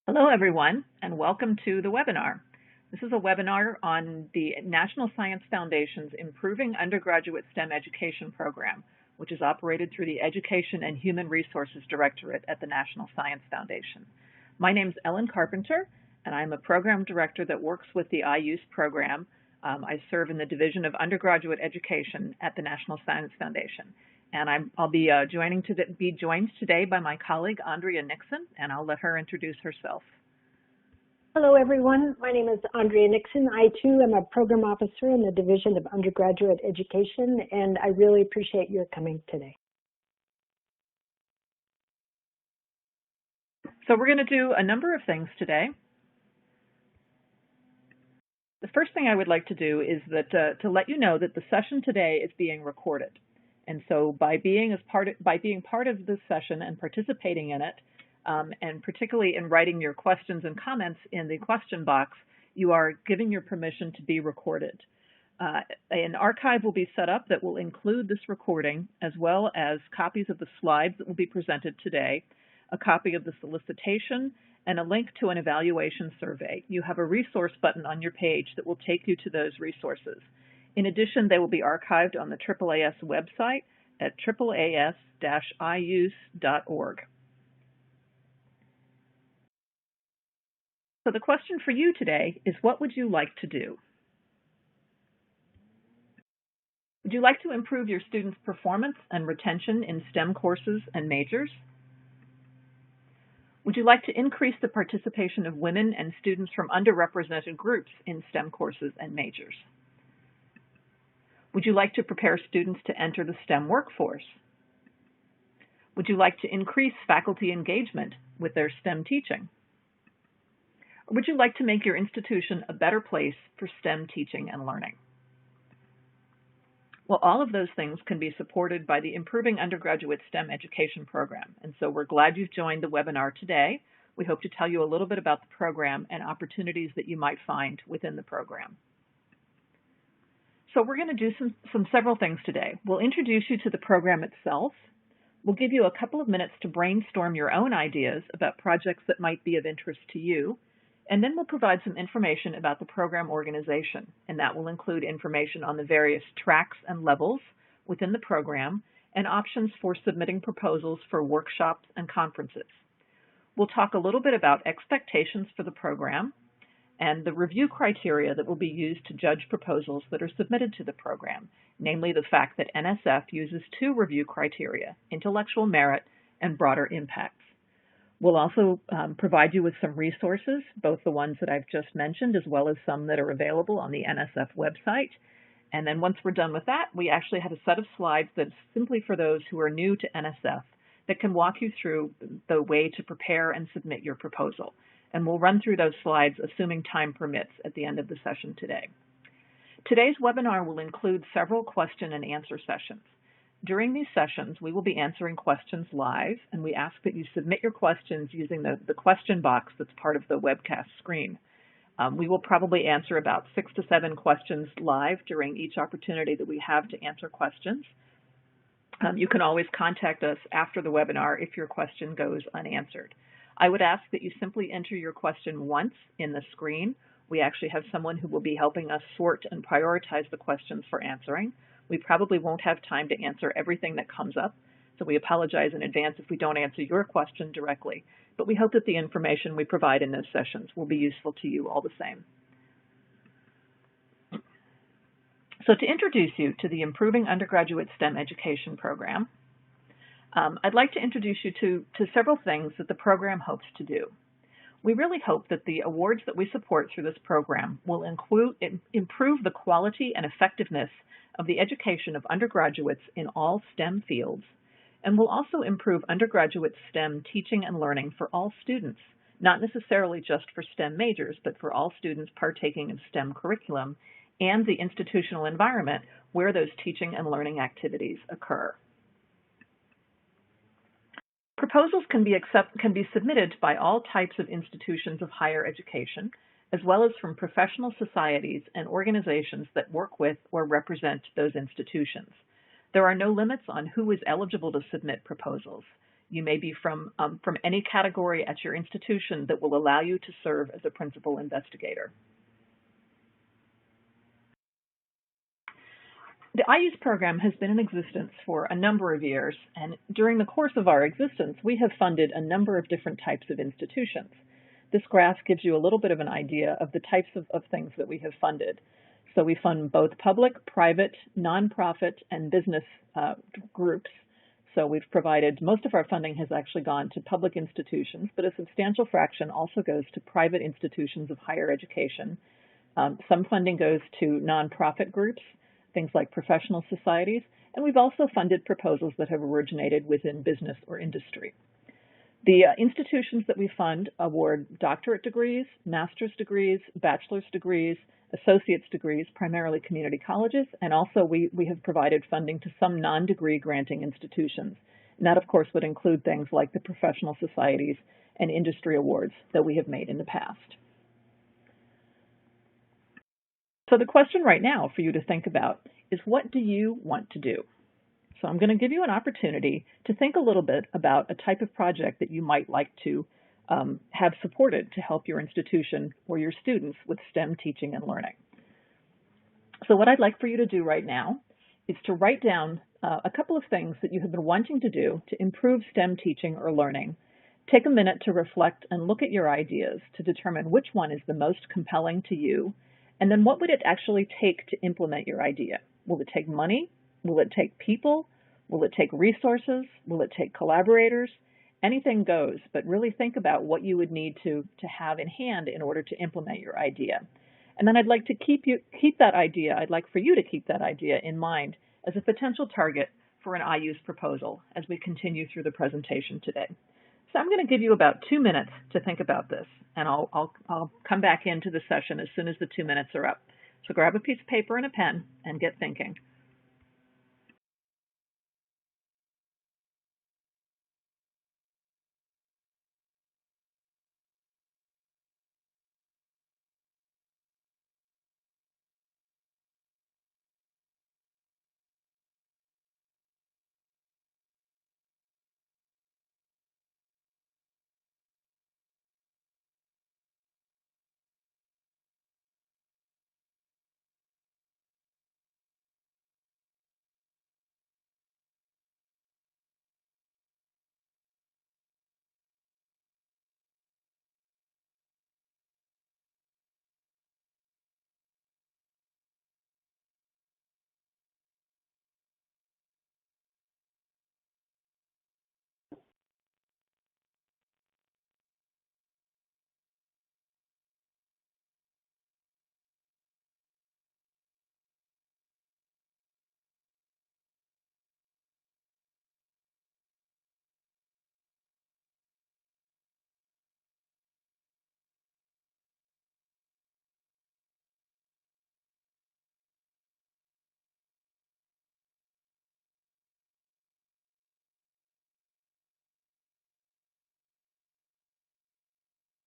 Hello, everyone, and welcome to the webinar. This is a webinar on the National Science Foundation's Improving Undergraduate STEM Education program, which is operated through the Education and Human Resources Directorate at the National Science Foundation. My name is Ellen Carpenter, and I'm a program director that works with the IUSE program. I serve in the Division of Undergraduate Education at the National Science Foundation. And I'll be joined today by my colleague, Andrea Nixon, and I'll let her introduce herself. Hello, everyone. My name is Andrea Nixon. I, too, am a program officer in the Division of Undergraduate Education, and I really appreciate your coming today. So we're going to do a number of things today. The first thing I would like to do is that to let you know that the session today is being recorded. And so by being part of this session and participating in it, and particularly in writing your questions and comments in the question box, you are giving your permission to be recorded. An archive will be set up that will include this recording, as well as copies of the slides that will be presented today, a copy of the solicitation, and a link to an evaluation survey. You have a resource button on your page that will take you to those resources. In addition, they will be archived on the AAAS website at AAAS-IUSE.org. So the question for you today is, what would you like to do? Would you like to improve your students' performance and retention in STEM courses and majors? Would you like to increase the participation of women and students from underrepresented groups in STEM courses and majors? Would you like to prepare students to enter the STEM workforce? Would you like to increase faculty engagement with their STEM teaching? Or would you like to make your institution a better place for STEM teaching and learning? Well, all of those things can be supported by the Improving Undergraduate STEM Education program. And so we're glad you've joined the webinar today. We hope to tell you a little bit about the program and opportunities that you might find within the program. So we're going to do several things today. We'll introduce you to the program itself. We'll give you a couple of minutes to brainstorm your own ideas about projects that might be of interest to you. And then we'll provide some information about the program organization, and that will include information on the various tracks and levels within the program and options for submitting proposals for workshops and conferences. We'll talk a little bit about expectations for the program and the review criteria that will be used to judge proposals that are submitted to the program, namely the fact that NSF uses two review criteria, intellectual merit and broader impacts. We'll also provide you with some resources, both the ones that I've just mentioned as well as some that are available on the NSF website. And then once we're done with that, we actually have a set of slides that's simply for those who are new to NSF that can walk you through the way to prepare and submit your proposal. And we'll run through those slides, assuming time permits, at the end of the session today. Today's webinar will include several question and answer sessions. During these sessions, we will be answering questions live, and we ask that you submit your questions using the question box that's part of the webcast screen. We will probably answer about 6 to 7 questions live during each opportunity that we have to answer questions. You can always contact us after the webinar if your question goes unanswered. I would ask that you simply enter your question once in the screen. We actually have someone who will be helping us sort and prioritize the questions for answering. We probably won't have time to answer everything that comes up, so we apologize in advance if we don't answer your question directly. But we hope that the information we provide in those sessions will be useful to you all the same. So to introduce you to the Improving Undergraduate STEM Education program, I'd like to introduce you to several things that the program hopes to do. We really hope that the awards that we support through this program will improve the quality and effectiveness of the education of undergraduates in all STEM fields, and will also improve undergraduate STEM teaching and learning for all students, not necessarily just for STEM majors, but for all students partaking in STEM curriculum and the institutional environment where those teaching and learning activities occur. Proposals can be submitted by all types of institutions of higher education, as well as from professional societies and organizations that work with or represent those institutions. There are no limits on who is eligible to submit proposals. You may be from any category at your institution that will allow you to serve as a principal investigator. The IUSE program has been in existence for a number of years, and during the course of our existence, we have funded a number of different types of institutions. This graph gives you a little bit of an idea of the types of things that we have funded. So we fund both public, private, nonprofit, and business groups. So we've provided, most of our funding has actually gone to public institutions, but a substantial fraction also goes to private institutions of higher education. Some funding goes to nonprofit groups, things like professional societies, and we've also funded proposals that have originated within business or industry. The institutions that we fund award doctorate degrees, master's degrees, bachelor's degrees, associate's degrees, primarily community colleges, and also we have provided funding to some non-degree granting institutions. And that, of course, would include things like the professional societies and industry awards that we have made in the past. So the question right now for you to think about is, what do you want to do? So I'm going to give you an opportunity to think a little bit about a type of project that you might like to have supported to help your institution or your students with STEM teaching and learning. So what I'd like for you to do right now is to write down a couple of things that you have been wanting to do to improve STEM teaching or learning. Take a minute to reflect and look at your ideas to determine which one is the most compelling to you, and then what would it actually take to implement your idea? Will it take money? Will it take people? Will it take resources? Will it take collaborators? Anything goes, but really think about what you would need to have in hand in order to implement your idea. And then I'd like to I'd like for you to keep that idea in mind as a potential target for an IUSE proposal as we continue through the presentation today. So I'm going to give you about 2 minutes to think about this, and I'll come back into the session as soon as the 2 minutes are up. So grab a piece of paper and a pen and get thinking.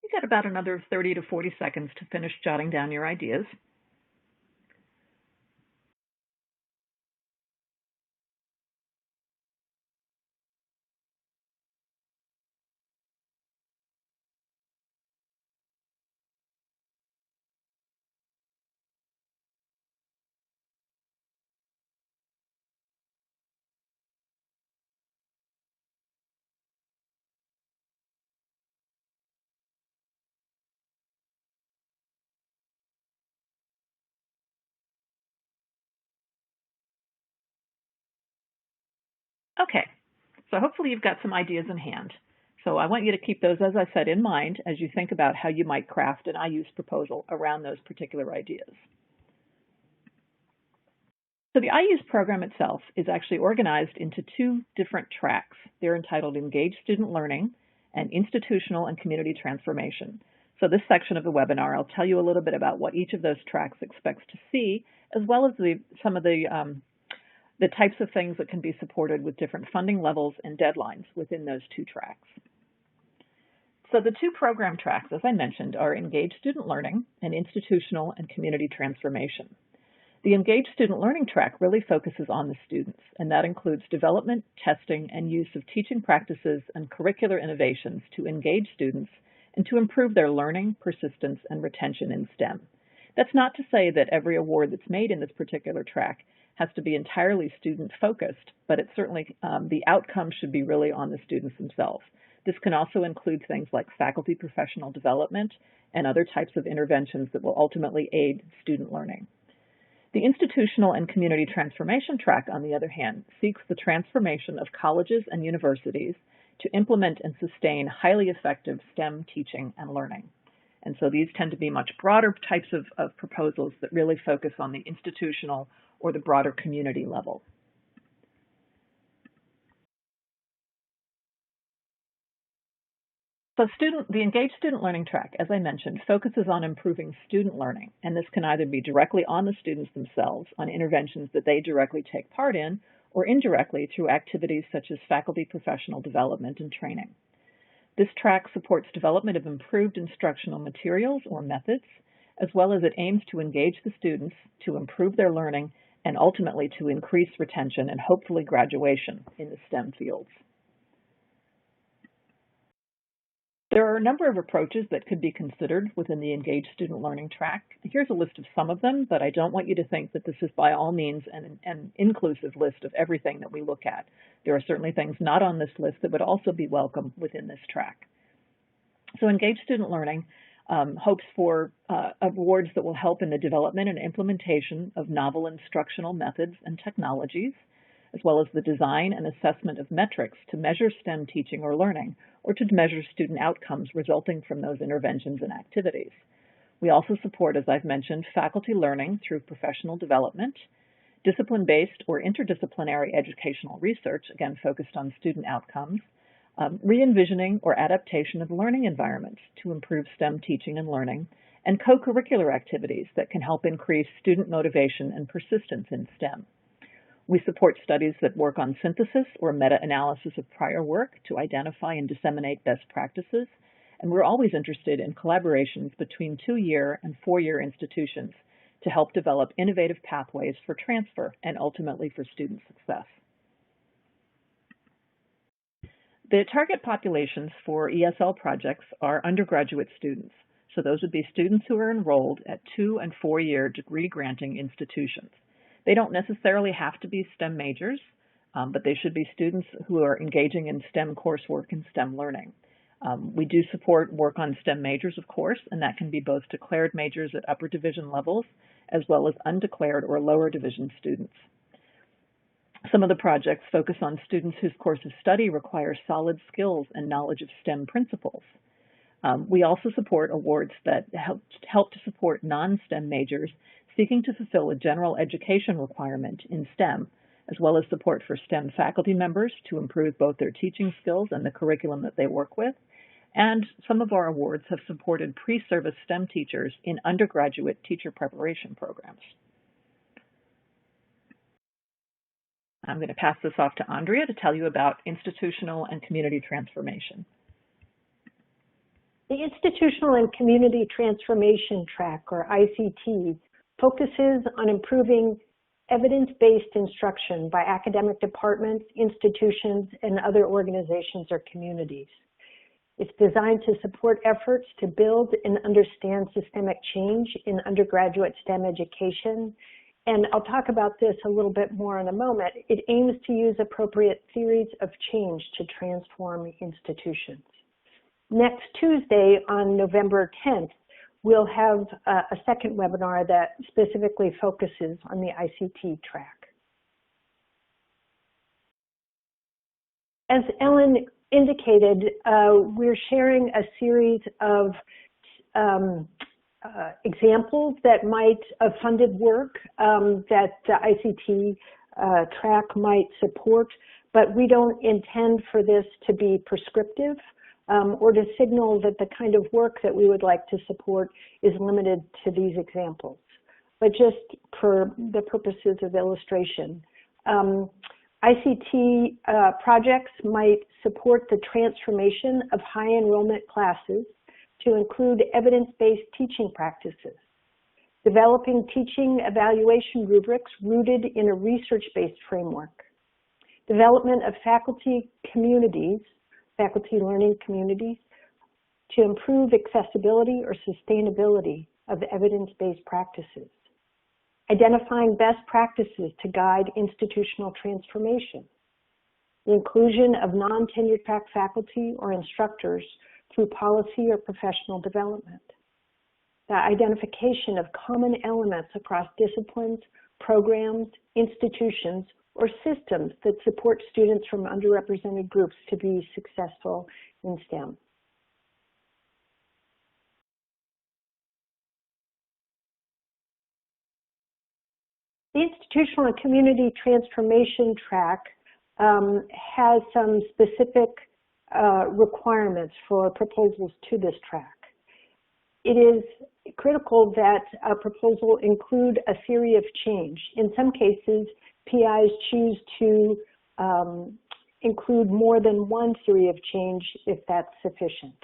You've got about another 30 to 40 seconds to finish jotting down your ideas. Okay, so hopefully you've got some ideas in hand. So I want you to keep those, as I said, in mind as you think about how you might craft an IUSE proposal around those particular ideas. So the IUSE program itself is actually organized into 2 different tracks. They're entitled Engaged Student Learning and Institutional and Community Transformation. So this section of the webinar, I'll tell you a little bit about what each of those tracks expects to see, as well as some of the types of things that can be supported with different funding levels and deadlines within those 2 tracks. So the 2 program tracks, as I mentioned, are Engaged Student Learning and Institutional and Community Transformation. The Engaged Student Learning track really focuses on the students, and that includes development, testing, and use of teaching practices and curricular innovations to engage students and to improve their learning, persistence, and retention in STEM. That's not to say that every award that's made in this particular track has to be entirely student-focused, but it certainly, the outcome should be really on the students themselves. This can also include things like faculty professional development and other types of interventions that will ultimately aid student learning. The Institutional and Community Transformation track, on the other hand, seeks the transformation of colleges and universities to implement and sustain highly effective STEM teaching and learning. And so these tend to be much broader types of proposals that really focus on the institutional or the broader community level. So the Engaged Student Learning track, as I mentioned, focuses on improving student learning, and this can either be directly on the students themselves, on interventions that they directly take part in, or indirectly through activities such as faculty professional development and training. This track supports development of improved instructional materials or methods, as well as it aims to engage the students to improve their learning and ultimately to increase retention and hopefully graduation in the STEM fields. There are a number of approaches that could be considered within the Engaged Student Learning track. Here's a list of some of them, but I don't want you to think that this is by all means an inclusive list of everything that we look at. There are certainly things not on this list that would also be welcome within this track. So Engaged Student Learning hopes for awards that will help in the development and implementation of novel instructional methods and technologies, as well as the design and assessment of metrics to measure STEM teaching or learning, or to measure student outcomes resulting from those interventions and activities. We also support, as I've mentioned, faculty learning through professional development, discipline-based or interdisciplinary educational research, again focused on student outcomes, re-envisioning or adaptation of learning environments to improve STEM teaching and learning, and co-curricular activities that can help increase student motivation and persistence in STEM. We support studies that work on synthesis or meta-analysis of prior work to identify and disseminate best practices, and we're always interested in collaborations between 2-year and 4-year institutions to help develop innovative pathways for transfer and ultimately for student success. The target populations for ESL projects are undergraduate students. So those would be students who are enrolled at 2- and 4-year degree-granting institutions. They don't necessarily have to be STEM majors, but they should be students who are engaging in STEM coursework and STEM learning. We do support work on STEM majors, of course, and that can be both declared majors at upper division levels as well as undeclared or lower division students. Some of the projects focus on students whose course of study requires solid skills and knowledge of STEM principles. We also support awards that help to support non-STEM majors seeking to fulfill a general education requirement in STEM, as well as support for STEM faculty members to improve both their teaching skills and the curriculum that they work with. And some of our awards have supported pre-service STEM teachers in undergraduate teacher preparation programs. I'm going to pass this off to Andrea to tell you about institutional and community transformation. The Institutional and Community Transformation track, or ICT, focuses on improving evidence-based instruction by academic departments, institutions, and other organizations or communities. It's designed to support efforts to build and understand systemic change in undergraduate STEM education. And I'll talk about this a little bit more in a moment. It aims to use appropriate theories of change to transform institutions. Next Tuesday, on November 10th, we'll have a second webinar that specifically focuses on the ICT track. As Ellen indicated, we're sharing a series of examples of funded work that the ICT track might support, but we don't intend for this to be prescriptive or to signal that the kind of work that we would like to support is limited to these examples. But just for the purposes of illustration, ICT projects might support the transformation of high enrollment classes to include evidence-based teaching practices. developing teaching evaluation rubrics rooted in a research-based framework, development of faculty communities, faculty learning communities, to improve accessibility or sustainability of evidence-based practices, identifying best practices to guide institutional transformation, the inclusion of non-tenure track faculty or instructors through policy or professional development, the identification of common elements across disciplines, programs, institutions, or systems that support students from underrepresented groups to be successful in STEM. The institutional and community transformation track has some specific requirements for proposals to this track. It is critical that a proposal include a theory of change. In some cases, PIs choose to include more than one theory of change if that's sufficient.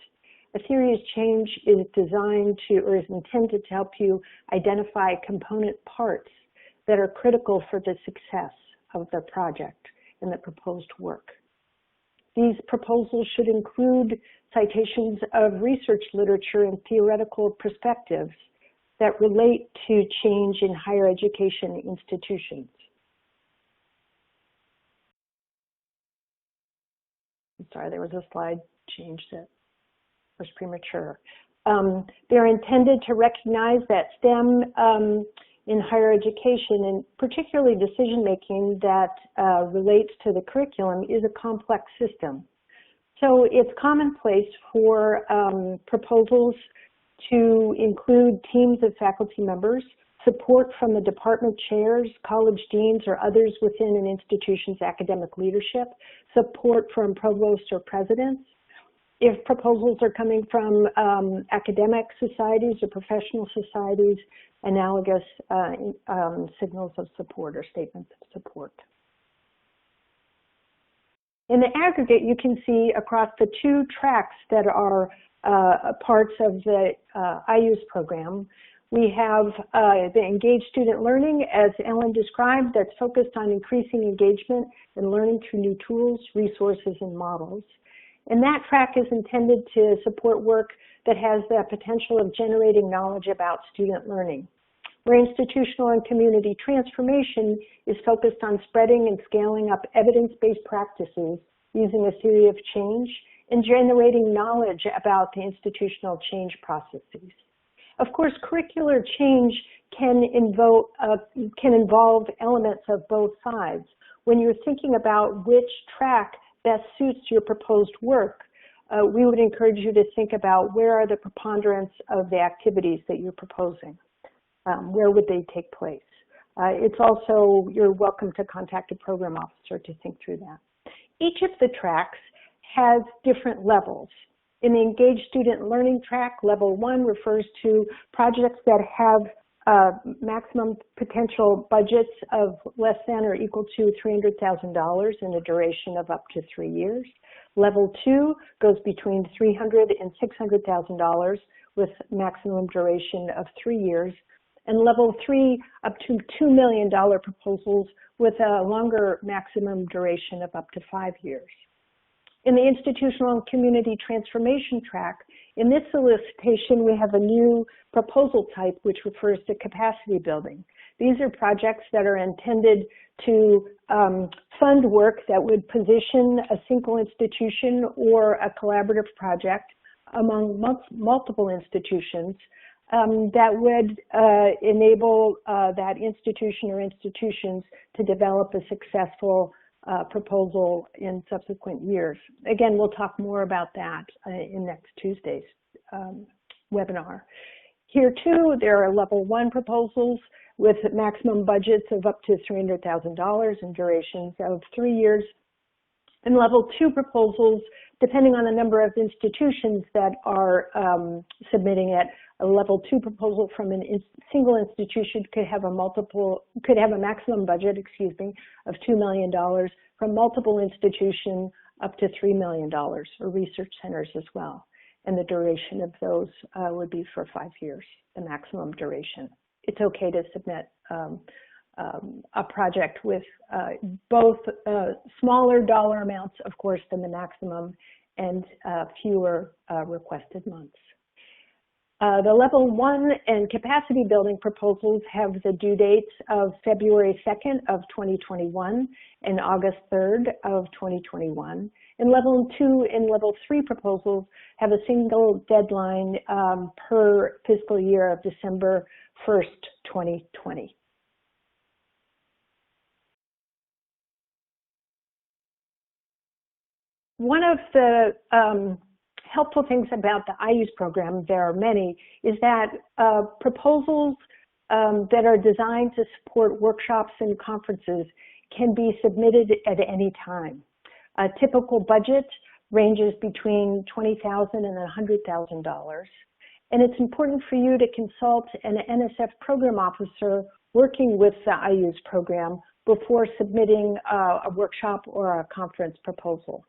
A theory of change is designed to, or is intended to help you identify component parts that are critical for the success of the project and the proposed work. These proposals should include citations of research literature and theoretical perspectives that relate to change in higher education institutions. I'm sorry, there was a slide change that was premature. They're intended to recognize that STEM in higher education, and particularly decision-making that relates to the curriculum, is a complex system. So it's commonplace for proposals to include teams of faculty members, support from the department chairs, college deans, or others within an institution's academic leadership, support from provosts or presidents. If proposals are coming from academic societies or professional societies, analogous signals of support or statements of support. In the aggregate, you can see across the two tracks that are parts of the IUSE program, we have the engaged student learning, as Ellen described, that's focused on increasing engagement and learning through new tools, resources, and models. And that track is intended to support work that has the potential of generating knowledge about student learning, where institutional and community transformation is focused on spreading and scaling up evidence-based practices using a theory of change and generating knowledge about the institutional change processes. Of course, curricular change can involve elements of both sides. When you're thinking about which track best suits your proposed work, we would encourage you to think about where are the preponderance of the activities that you're proposing. Where would they take place? It's also, you're welcome to contact a program officer to think through that. Each of the tracks has different levels. In the Engaged Student Learning track, level 1 refers to projects that have maximum potential budgets of less than or equal to $300,000 in a duration of up to 3 years. Level 2 goes between $300,000 and $600,000 with maximum duration of 3 years. And level 3, up to $2 million proposals with a longer maximum duration of up to 5 years. In the institutional and community transformation track, in this solicitation, we have a new proposal type which refers to capacity building. These are projects that are intended to fund work that would position a single institution or a collaborative project among multiple institutions that would enable that institution or institutions to develop a successful proposal in subsequent years. Again, we'll talk more about that in next Tuesday's webinar. Here too, there are level 1 proposals with maximum budgets of up to $300,000 and durations of 3 years. And level 2 proposals, depending on the number of institutions that are submitting it, a level 2 proposal from a single institution could have a maximum budget, of $2 million, from multiple institutions up to $3 million, or research centers as well. And the duration of those would be for 5 years, the maximum duration. it's okay to submit a project with both smaller dollar amounts, of course, than the maximum, and fewer requested months. The level 1 and capacity building proposals have the due dates of February 2nd of 2021 and August 3rd of 2021. And level 2 and level 3 proposals have a single deadline per fiscal year of December 1st, 2020. One of the helpful things about the IUSE program, there are many, is that proposals that are designed to support workshops and conferences can be submitted at any time. A typical budget ranges between $20,000 and $100,000. And it's important for you to consult an NSF program officer working with the IUSE program before submitting a workshop or a conference proposal.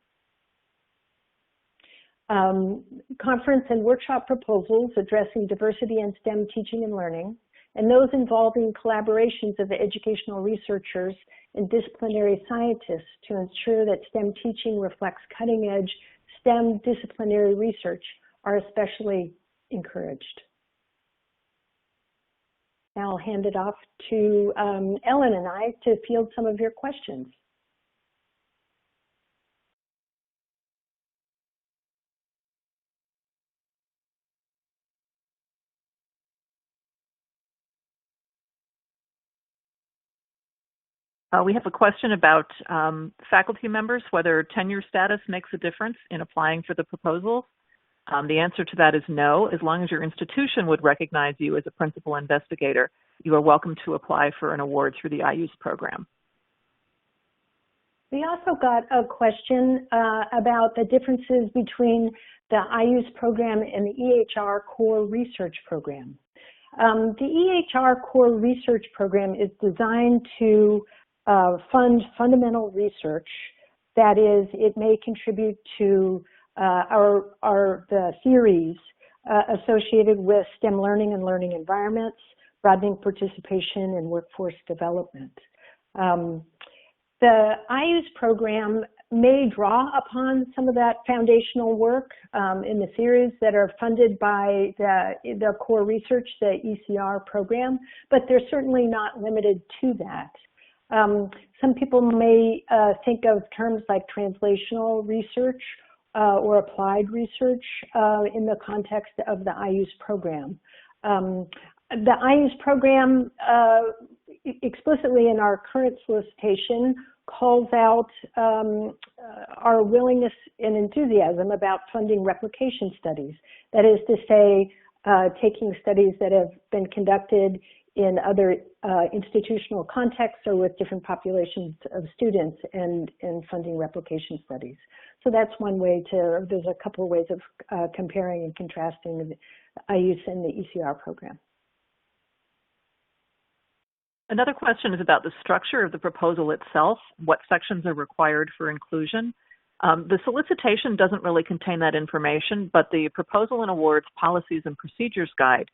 Conference and workshop proposals addressing diversity in STEM teaching and learning, and those involving collaborations of the educational researchers and disciplinary scientists to ensure that STEM teaching reflects cutting-edge STEM disciplinary research are especially encouraged. Now I'll hand it off to Ellen and I to field some of your questions. We have a question about faculty members, whether tenure status makes a difference in applying for the proposals. The answer to that is no. As long as your institution would recognize you as a principal investigator, you are welcome to apply for an award through the IUSE program. We also got a question about the differences between the IUSE program and the EHR Core Research Program. The EHR Core Research Program is designed to fund fundamental research. That is, it may contribute to the theories associated with STEM learning and learning environments, broadening participation in workforce development. The IUSE program may draw upon some of that foundational work in the series that are funded by the core research, the ECR program, but they're certainly not limited to that. Some people may think of terms like translational research or applied research in the context of the IUSE program. The IUSE program explicitly in our current solicitation calls out our willingness and enthusiasm about funding replication studies. That is to say, taking studies that have been conducted in other institutional contexts or with different populations of students and funding replication studies. So that's one way to, there's a couple of ways of comparing and contrasting the IUSE and the ECR program. Another question is about the structure of the proposal itself. What sections are required for inclusion? The solicitation doesn't really contain that information, but the Proposal and Awards Policies and Procedures Guide,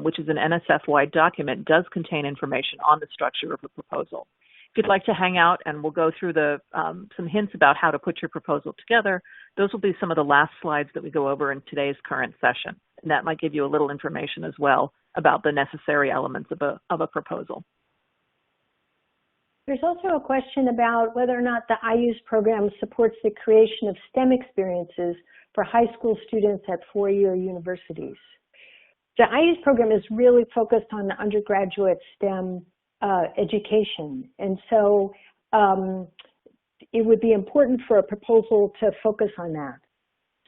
which is an NSF-wide document, does contain information on the structure of the proposal. If you'd like to hang out and we'll go through some hints about how to put your proposal together, those will be some of the last slides that we go over in today's current session. And that might give you a little information as well about the necessary elements of a proposal. There's also a question about whether or not the IUSE program supports the creation of STEM experiences for high school students at four-year universities. The IUSE program is really focused on the undergraduate STEM education, and so it would be important for a proposal to focus on that.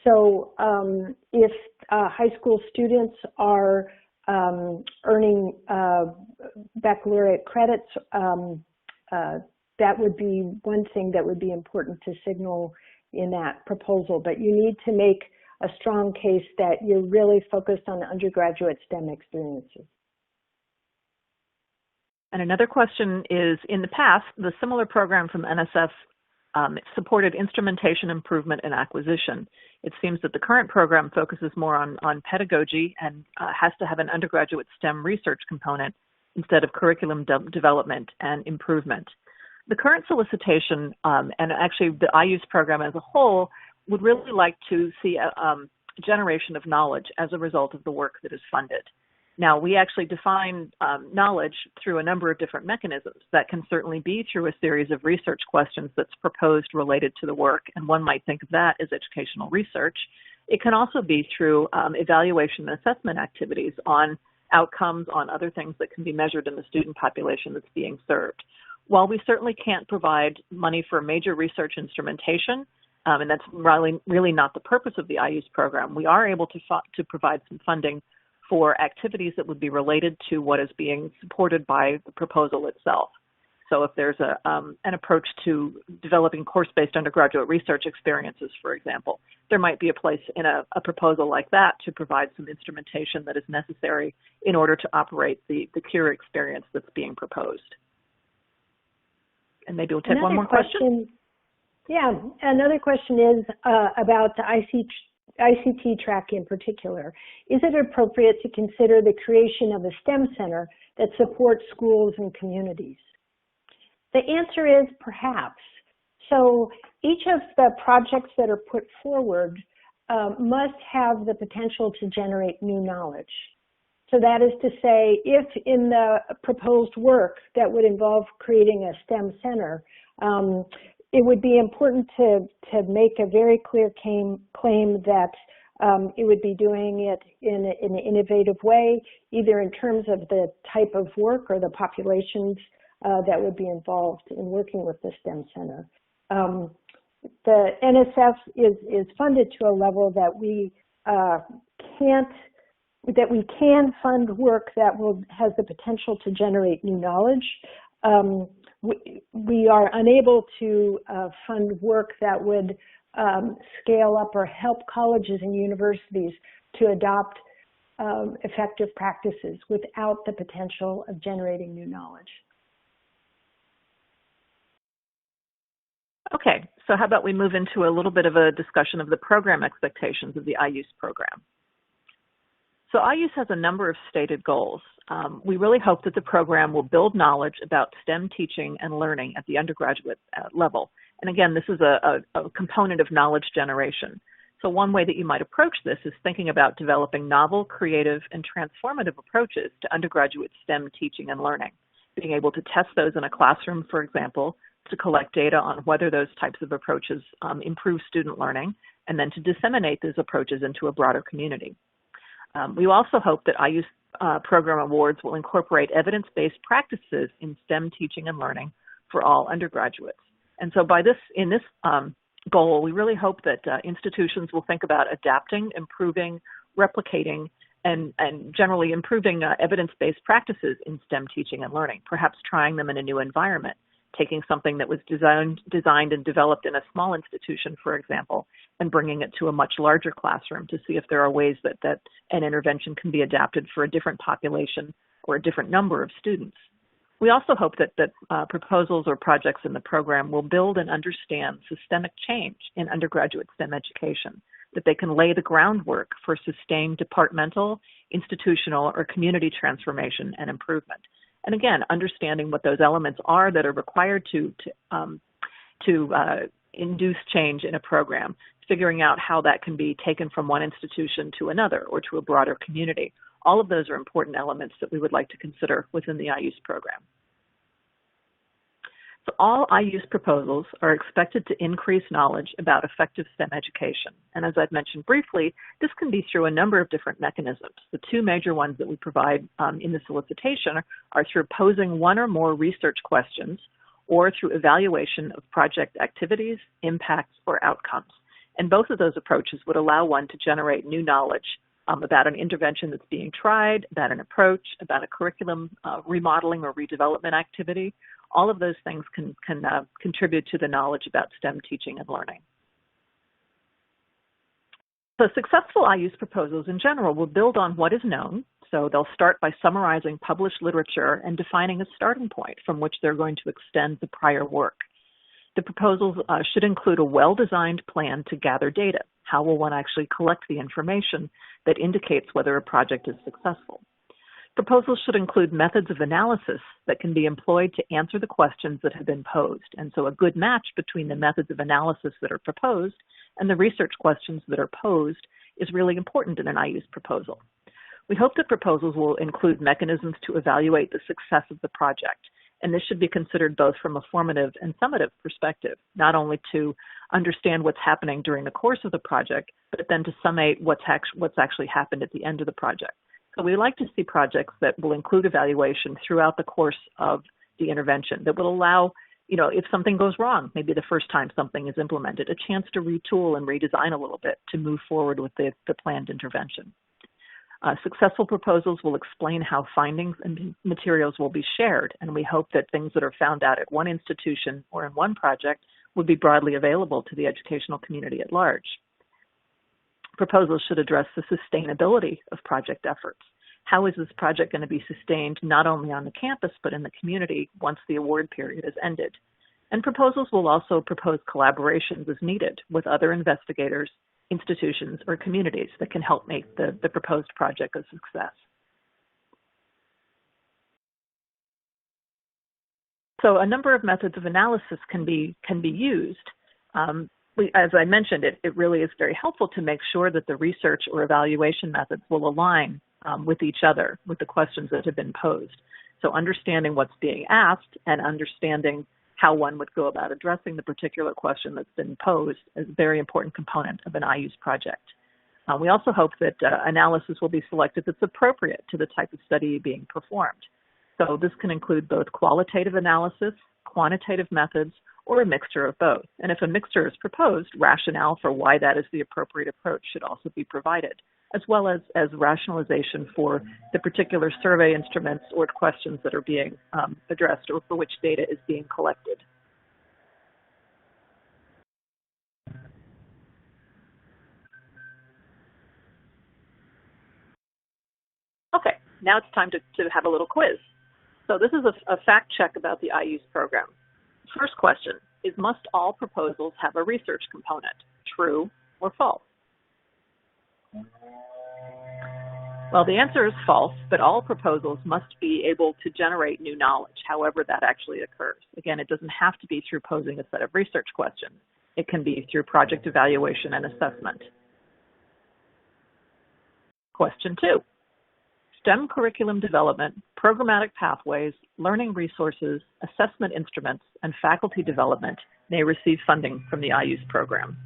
So if high school students are earning baccalaureate credits, that would be one thing that would be important to signal in that proposal, but you need to make a strong case that you're really focused on the undergraduate STEM experiences. And another question is, in the past, the similar program from NSF supported instrumentation improvement and acquisition. It seems that the current program focuses more on pedagogy and has to have an undergraduate STEM research component instead of curriculum development and improvement. The current solicitation, and actually the IUSE program as a whole, would really like to see a generation of knowledge as a result of the work that is funded. Now, we actually define knowledge through a number of different mechanisms. That can certainly be through a series of research questions that's proposed related to the work, and one might think of that as educational research. It can also be through evaluation and assessment activities on outcomes, on other things that can be measured in the student population that's being served. While we certainly can't provide money for major research instrumentation, and that's really not the purpose of the IUSE program, we are able to provide some funding for activities that would be related to what is being supported by the proposal itself. So if there's an approach to developing course-based undergraduate research experiences, for example, there might be a place in a proposal like that to provide some instrumentation that is necessary in order to operate the CURE experience that's being proposed. And maybe we'll take one more question. Yeah, another question is about the ICT track in particular. Is it appropriate to consider the creation of a STEM center that supports schools and communities? The answer is perhaps. So each of the projects that are put forward must have the potential to generate new knowledge. So that is to say, if in the proposed work that would involve creating a STEM center, it would be important to make a very clear claim that it would be doing it in an innovative way, either in terms of the type of work or the populations that would be involved in working with the STEM center. The NSF is funded to a level that we can fund work that has the potential to generate new knowledge. We are unable to fund work that would scale up or help colleges and universities to adopt effective practices without the potential of generating new knowledge. Okay, so how about we move into a little bit of a discussion of the program expectations of the IUSE program. So IUSE has a number of stated goals. We really hope that the program will build knowledge about STEM teaching and learning at the undergraduate level. And again, this is a component of knowledge generation. So one way that you might approach this is thinking about developing novel, creative, and transformative approaches to undergraduate STEM teaching and learning. Being able to test those in a classroom, for example, to collect data on whether those types of approaches improve student learning, and then to disseminate those approaches into a broader community. We also hope that IUSE program awards will incorporate evidence-based practices in STEM teaching and learning for all undergraduates. And so in this goal, we really hope that institutions will think about adapting, improving, replicating, and generally improving evidence-based practices in STEM teaching and learning, perhaps trying them in a new environment, taking something that was designed and developed in a small institution, for example, and bringing it to a much larger classroom to see if there are ways that an intervention can be adapted for a different population or a different number of students. We also hope that proposals or projects in the program will build and understand systemic change in undergraduate STEM education, that they can lay the groundwork for sustained departmental, institutional, or community transformation and improvement. And again, understanding what those elements are that are required to induce change in a program, figuring out how that can be taken from one institution to another or to a broader community. All of those are important elements that we would like to consider within the IUSE program. So all IUSE proposals are expected to increase knowledge about effective STEM education. And as I've mentioned briefly, this can be through a number of different mechanisms. The two major ones that we provide in the solicitation are through posing one or more research questions or through evaluation of project activities, impacts, or outcomes. And both of those approaches would allow one to generate new knowledge about an intervention that's being tried, about an approach, about a curriculum remodeling or redevelopment activity. All of those things can contribute to the knowledge about STEM teaching and learning. So successful IUSE proposals in general will build on what is known. So they'll start by summarizing published literature and defining a starting point from which they're going to extend the prior work. The proposals should include a well-designed plan to gather data. How will one actually collect the information that indicates whether a project is successful? Proposals should include methods of analysis that can be employed to answer the questions that have been posed. And so a good match between the methods of analysis that are proposed and the research questions that are posed is really important in an IUSE proposal. We hope that proposals will include mechanisms to evaluate the success of the project. And this should be considered both from a formative and summative perspective, not only to understand what's happening during the course of the project, but then to summate what's actually happened at the end of the project. So we like to see projects that will include evaluation throughout the course of the intervention that will allow, if something goes wrong, maybe the first time something is implemented, a chance to retool and redesign a little bit to move forward with the planned intervention. Successful proposals will explain how findings and materials will be shared, and we hope that things that are found out at one institution or in one project would be broadly available to the educational community at large. Proposals should address the sustainability of project efforts. How is this project going to be sustained not only on the campus but in the community once the award period is ended? And proposals will also propose collaborations as needed with other investigators, institutions, or communities that can help make the proposed project a success. So a number of methods of analysis can be used. As I mentioned, it really is very helpful to make sure that the research or evaluation methods will align with each other, with the questions that have been posed. So understanding what's being asked and understanding how one would go about addressing the particular question that's been posed is a very important component of an IUSE project. We also hope that analysis will be selected that's appropriate to the type of study being performed. So this can include both qualitative analysis, quantitative methods, or a mixture of both. And if a mixture is proposed, rationale for why that is the appropriate approach should also be provided, as well as rationalization for the particular survey instruments or questions that are being addressed or for which data is being collected. Okay, now it's time to have a little quiz. So this is a fact check about the IUSE program. First question is, must all proposals have a research component? True or false? Well, the answer is false, but all proposals must be able to generate new knowledge, however that actually occurs. Again, it doesn't have to be through posing a set of research questions. It can be through project evaluation and assessment. Question 2. STEM curriculum development, programmatic pathways, learning resources, assessment instruments, and faculty development may receive funding from the IUSE program.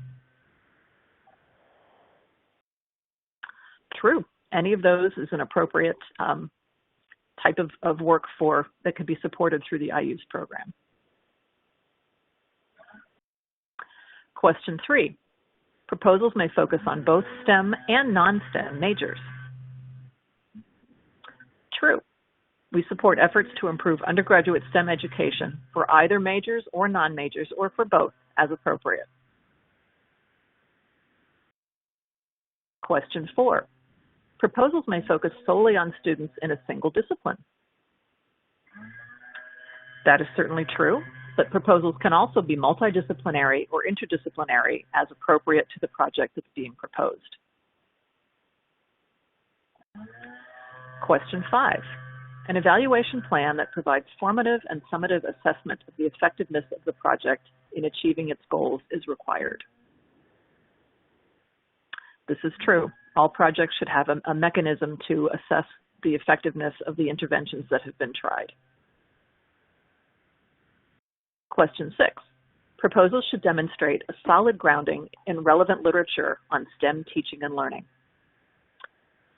True. Any of those is an appropriate type of work that could be supported through the IUSE program. Question 3. Proposals may focus on both STEM and non-STEM majors. True. We support efforts to improve undergraduate STEM education for either majors or non-majors or for both as appropriate. Question 4. Proposals may focus solely on students in a single discipline. That is certainly true, but proposals can also be multidisciplinary or interdisciplinary as appropriate to the project that's being proposed. Question 5. An evaluation plan that provides formative and summative assessment of the effectiveness of the project in achieving its goals is required. This is true. All projects should have a mechanism to assess the effectiveness of the interventions that have been tried. Question 6. Proposals should demonstrate a solid grounding in relevant literature on STEM teaching and learning.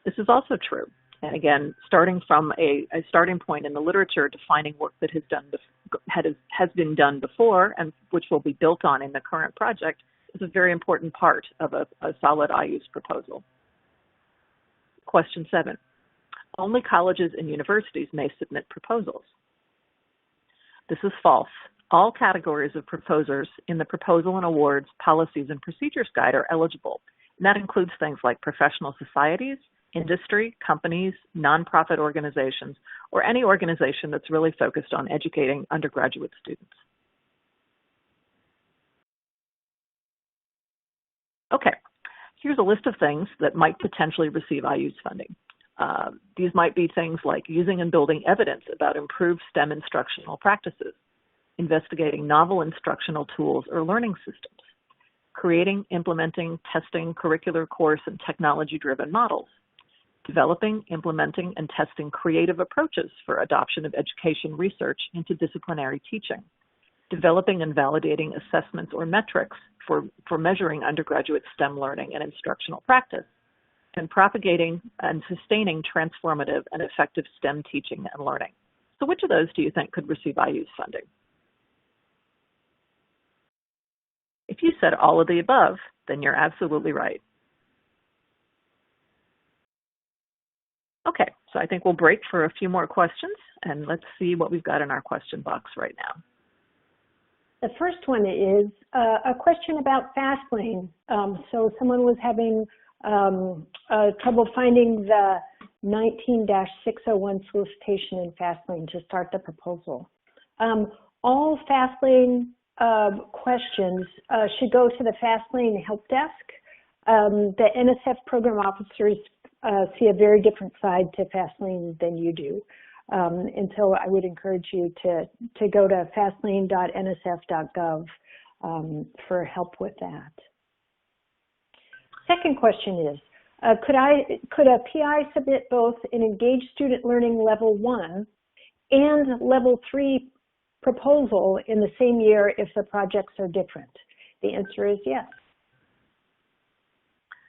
This is also true. And again, starting from a starting point in the literature, defining work that has been done before and which will be built on in the current project is a very important part of a solid IUSE proposal. Question 7. Only colleges and universities may submit proposals. This is false. All categories of proposers in the Proposal and Awards Policies and Procedures Guide are eligible. And that includes things like professional societies, industry, companies, nonprofit organizations, or any organization that's really focused on educating undergraduate students. Okay, Here's a list of things that might potentially receive IUSE funding. These might be things like using and building evidence about improved STEM instructional practices, investigating novel instructional tools or learning systems, creating, implementing, testing curricular course and technology-driven models, developing, implementing, and testing creative approaches for adoption of education research into disciplinary teaching, developing and validating assessments or metrics for measuring undergraduate STEM learning and instructional practice, and propagating and sustaining transformative and effective STEM teaching and learning. So which of those do you think could receive IUSE funding? If you said all of the above, then you're absolutely right. Okay, so I think we'll break for a few more questions, and let's see what we've got in our question box right now. The first one is a question about FastLane. So someone was having trouble finding the 19-601 solicitation in FastLane to start the proposal. All FastLane questions should go to the FastLane help desk. The NSF program officers see a very different side to FastLane than you do. And so I would encourage you to go to fastlane.nsf.gov for help with that. Second question is, could a PI submit both an engaged student learning level 1 and level 3 proposal in the same year if the projects are different? The answer is yes.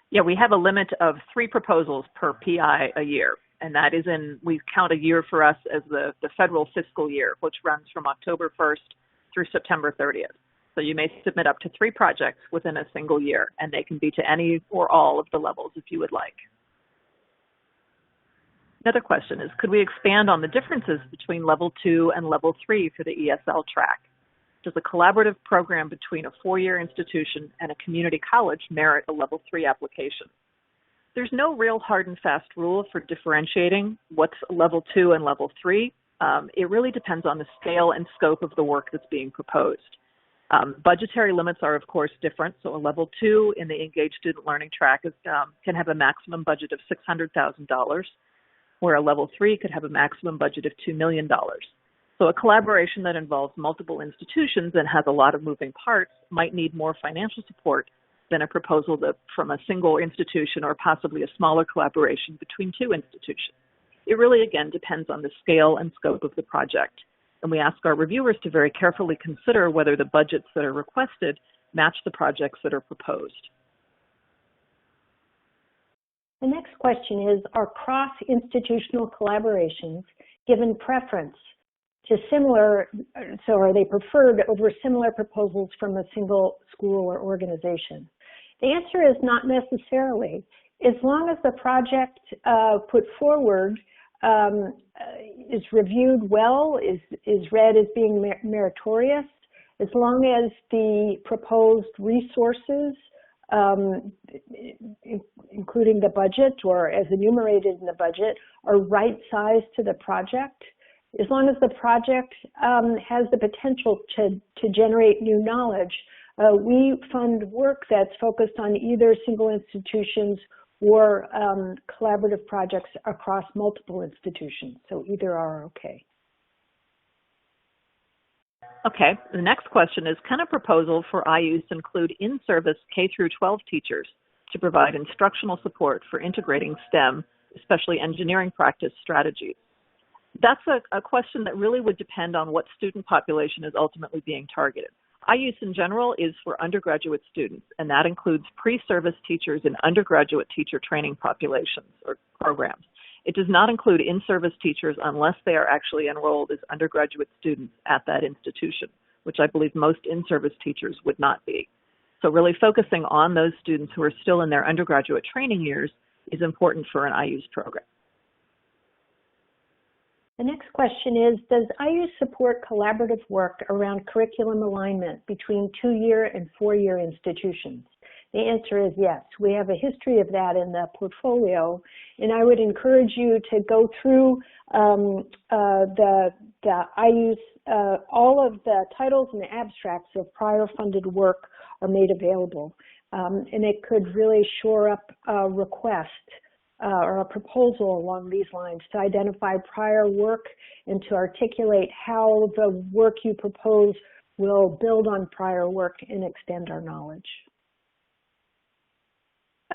Yeah, we have a limit of 3 proposals per PI a year. And that is we count a year for us as the federal fiscal year, which runs from October 1st through September 30th. So you may submit up to 3 projects within a single year, and they can be to any or all of the levels if you would like. Another question is, could we expand on the differences between level 2 and level 3 for the ESL track? Does a collaborative program between a 4-year institution and a community college merit a level 3 application? There's no real hard and fast rule for differentiating what's level 2 and level 3. It really depends on the scale and scope of the work that's being proposed. Budgetary limits are, of course, different. So a level 2 in the Engaged Student Learning track can have a maximum budget of $600,000, where a level 3 could have a maximum budget of $2 million. So a collaboration that involves multiple institutions and has a lot of moving parts might need more financial support than a proposal from a single institution or possibly a smaller collaboration between 2 institutions. It really, again, depends on the scale and scope of the project. And we ask our reviewers to very carefully consider whether the budgets that are requested match the projects that are proposed. The next question is, are cross-institutional collaborations given preference to so are they preferred over similar proposals from a single school or organization? The answer is not necessarily. As long as the project put forward is reviewed well, is read as being meritorious, as long as the proposed resources, including the budget or as enumerated in the budget, are right-sized to the project, as long as the project has the potential to generate new knowledge, we fund work that's focused on either single institutions or collaborative projects across multiple institutions. So either are okay. Okay, the next question is, can a proposal for IUSE include in-service K-12 teachers to provide instructional support for integrating STEM, especially engineering practice strategies? That's a question that really would depend on what student population is ultimately being targeted. IUSE in general is for undergraduate students, and that includes pre-service teachers in undergraduate teacher training populations or programs. It does not include in-service teachers unless they are actually enrolled as undergraduate students at that institution, which I believe most in-service teachers would not be. So really focusing on those students who are still in their undergraduate training years is important for an IUSE program. The next question is, does IUSE support collaborative work around curriculum alignment between 2-year and 4-year institutions? The answer is yes. We have a history of that in the portfolio, and I would encourage you to go through the IUSE, all of the titles and the abstracts of prior funded work are made available. and it could really shore up a request or a proposal along these lines to identify prior work and to articulate how the work you propose will build on prior work and extend our knowledge.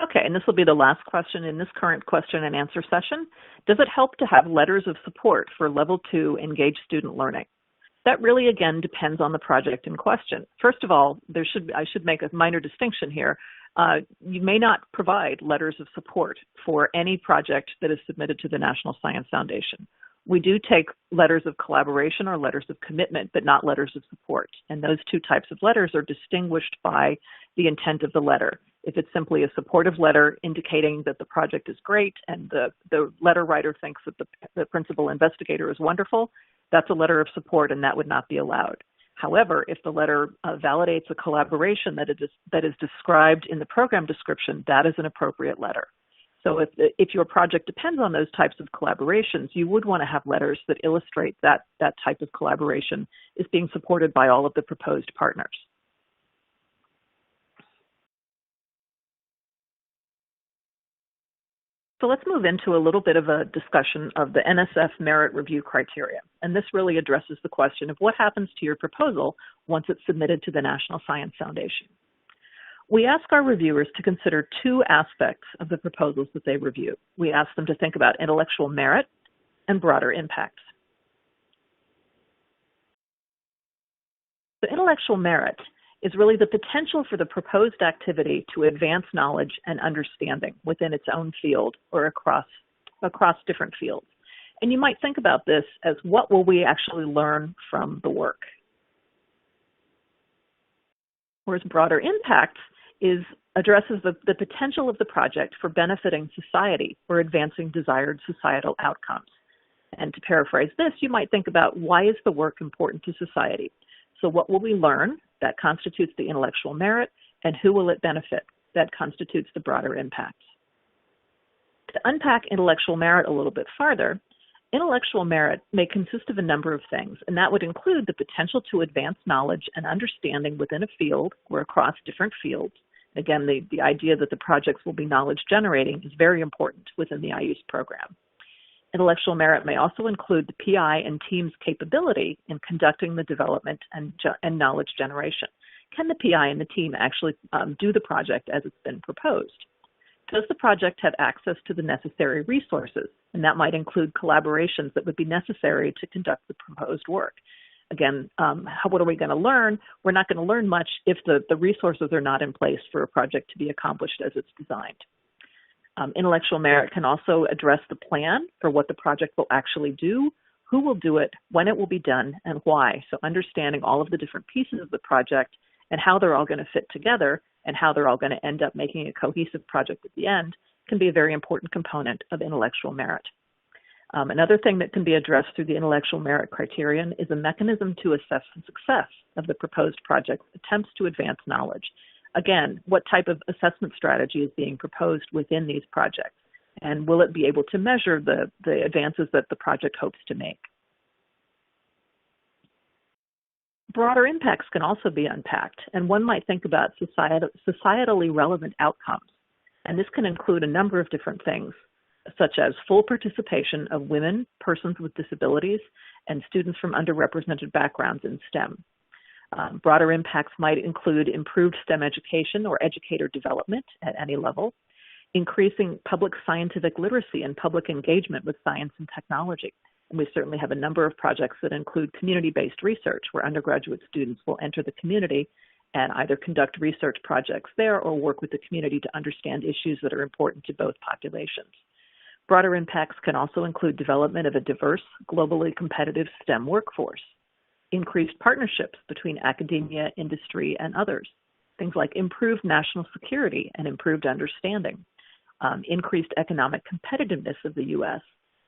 Okay, and this will be the last question in this current question and answer session. Does it help to have letters of support for Level 2 engaged student learning? That really, again, depends on the project in question. First of all, I should make a minor distinction here. You may not provide letters of support for any project that is submitted to the National Science Foundation. We do take letters of collaboration or letters of commitment, but not letters of support. And those two types of letters are distinguished by the intent of the letter. If it's simply a supportive letter indicating that the project is great and the letter writer thinks that the principal investigator is wonderful, that's a letter of support and that would not be allowed. However, if the letter validates a collaboration that is described in the program description, that is an appropriate letter. So if your project depends on those types of collaborations, you would want to have letters that illustrate that type of collaboration is being supported by all of the proposed partners. So let's move into a little bit of a discussion of the NSF merit review criteria. And this really addresses the question of what happens to your proposal once it's submitted to the National Science Foundation. We ask our reviewers to consider two aspects of the proposals that they review. We ask them to think about intellectual merit and broader impacts. The intellectual merit is really the potential for the proposed activity to advance knowledge and understanding within its own field or across different fields. And you might think about this as what will we actually learn from the work? Whereas broader impacts addresses the potential of the project for benefiting society or advancing desired societal outcomes. And to paraphrase this, you might think about why is the work important to society? So what will we learn? That constitutes the intellectual merit, and who will it benefit? That constitutes the broader impacts. To unpack intellectual merit a little bit farther, intellectual merit may consist of a number of things, and that would include the potential to advance knowledge and understanding within a field or across different fields. Again, the idea that the projects will be knowledge generating is very important within the IUSE program. Intellectual merit may also include the PI and team's capability in conducting the development and knowledge generation. Can the PI and the team actually do the project as it's been proposed? Does the project have access to the necessary resources? And that might include collaborations that would be necessary to conduct the proposed work. Again, what are we going to learn? We're not going to learn much if the resources are not in place for a project to be accomplished as it's designed. Intellectual merit can also address the plan for what the project will actually do, who will do it, when it will be done, and why. So understanding all of the different pieces of the project and how they're all going to fit together and how they're all going to end up making a cohesive project at the end can be a very important component of intellectual merit. Another thing that can be addressed through the intellectual merit criterion is a mechanism to assess the success of the proposed project's attempts to advance knowledge. Again, what type of assessment strategy is being proposed within these projects? And will it be able to measure the advances that the project hopes to make? Broader impacts can also be unpacked, and one might think about societally relevant outcomes. And this can include a number of different things, such as full participation of women, persons with disabilities, and students from underrepresented backgrounds in STEM. Broader impacts might include improved STEM education or educator development at any level, increasing public scientific literacy and public engagement with science and technology. And we certainly have a number of projects that include community-based research where undergraduate students will enter the community and either conduct research projects there or work with the community to understand issues that are important to both populations. Broader impacts can also include development of a diverse, globally competitive STEM workforce, increased partnerships between academia, industry, and others, things like improved national security and improved understanding, increased economic competitiveness of the U.S.,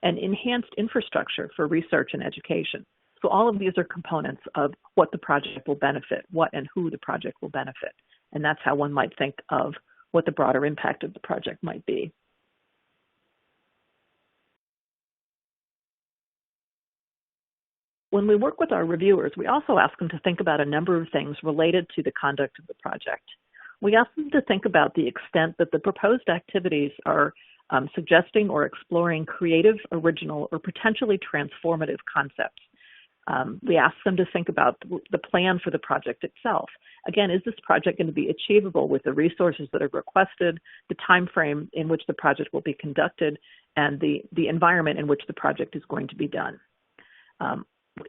and enhanced infrastructure for research and education. So all of these are components of what the project will benefit, what and who the project will benefit. And that's how one might think of what the broader impact of the project might be. When we work with our reviewers, we also ask them to think about a number of things related to the conduct of the project. We ask them to think about the extent that the proposed activities are suggesting or exploring creative, original, or potentially transformative concepts. We ask them to think about the plan for the project itself. Again, is this project going to be achievable with the resources that are requested, the time frame in which the project will be conducted, and the environment in which the project is going to be done?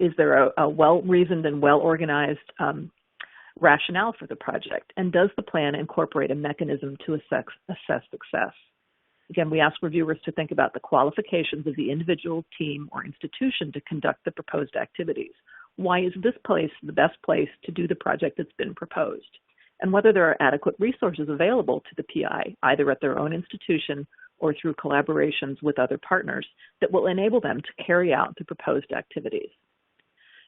Is there a well-reasoned and well-organized rationale for the project? And does the plan incorporate a mechanism to assess success? Again, we ask reviewers to think about the qualifications of the individual, team, or institution to conduct the proposed activities. Why is this place the best place to do the project that's been proposed? And whether there are adequate resources available to the PI, either at their own institution or through collaborations with other partners, that will enable them to carry out the proposed activities.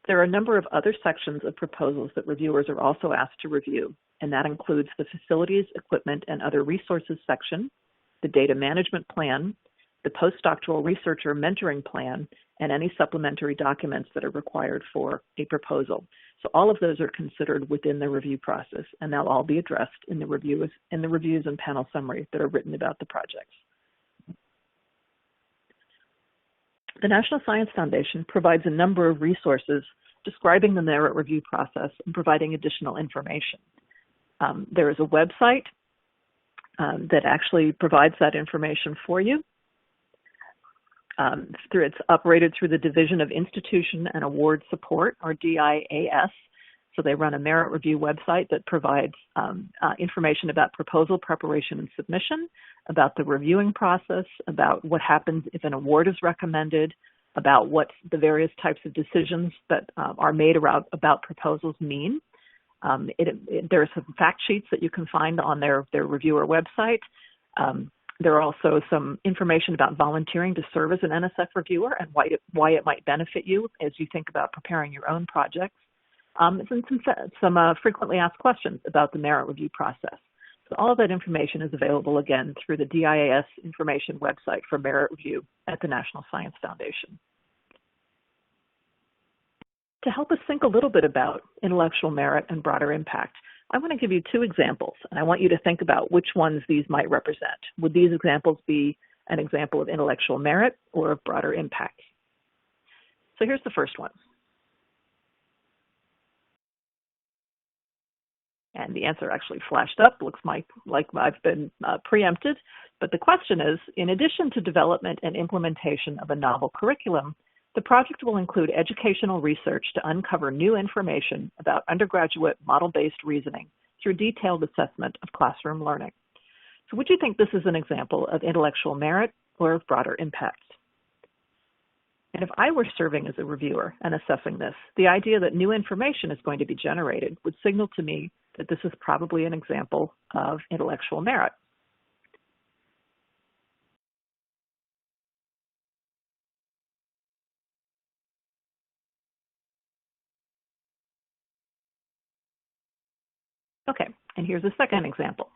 There are a number of other sections of proposals that reviewers are also asked to review, and that includes the facilities, equipment, and other resources section, the data management plan, the postdoctoral researcher mentoring plan, and any supplementary documents that are required for a proposal. So all of those are considered within the review process, and they'll all be addressed in the reviews and panel summaries that are written about the projects. The National Science Foundation provides a number of resources describing the merit review process and providing additional information. There is a website that actually provides that information for you. It's operated through the Division of Institution and Award Support, or DIAS. So they run a merit review website that provides information about proposal preparation and submission, about the reviewing process, about what happens if an award is recommended, about what the various types of decisions that are made about proposals mean. There are some fact sheets that you can find on their reviewer website. There are also some information about volunteering to serve as an NSF reviewer and why it might benefit you as you think about preparing your own projects. And some frequently asked questions about the merit review process. So all of that information is available, again, through the DIAS information website for merit review at the National Science Foundation. To help us think a little bit about intellectual merit and broader impact, I want to give you two examples, and I want you to think about which ones these might represent. Would these examples be an example of intellectual merit or of broader impact? So here's the first one. And the answer actually flashed up, looks like I've been preempted. But the question is, in addition to development and implementation of a novel curriculum, the project will include educational research to uncover new information about undergraduate model-based reasoning through detailed assessment of classroom learning. So would you think this is an example of intellectual merit or of broader impact? And if I were serving as a reviewer and assessing this, the idea that new information is going to be generated would signal to me that this is probably an example of intellectual merit. Okay, and here's a second example.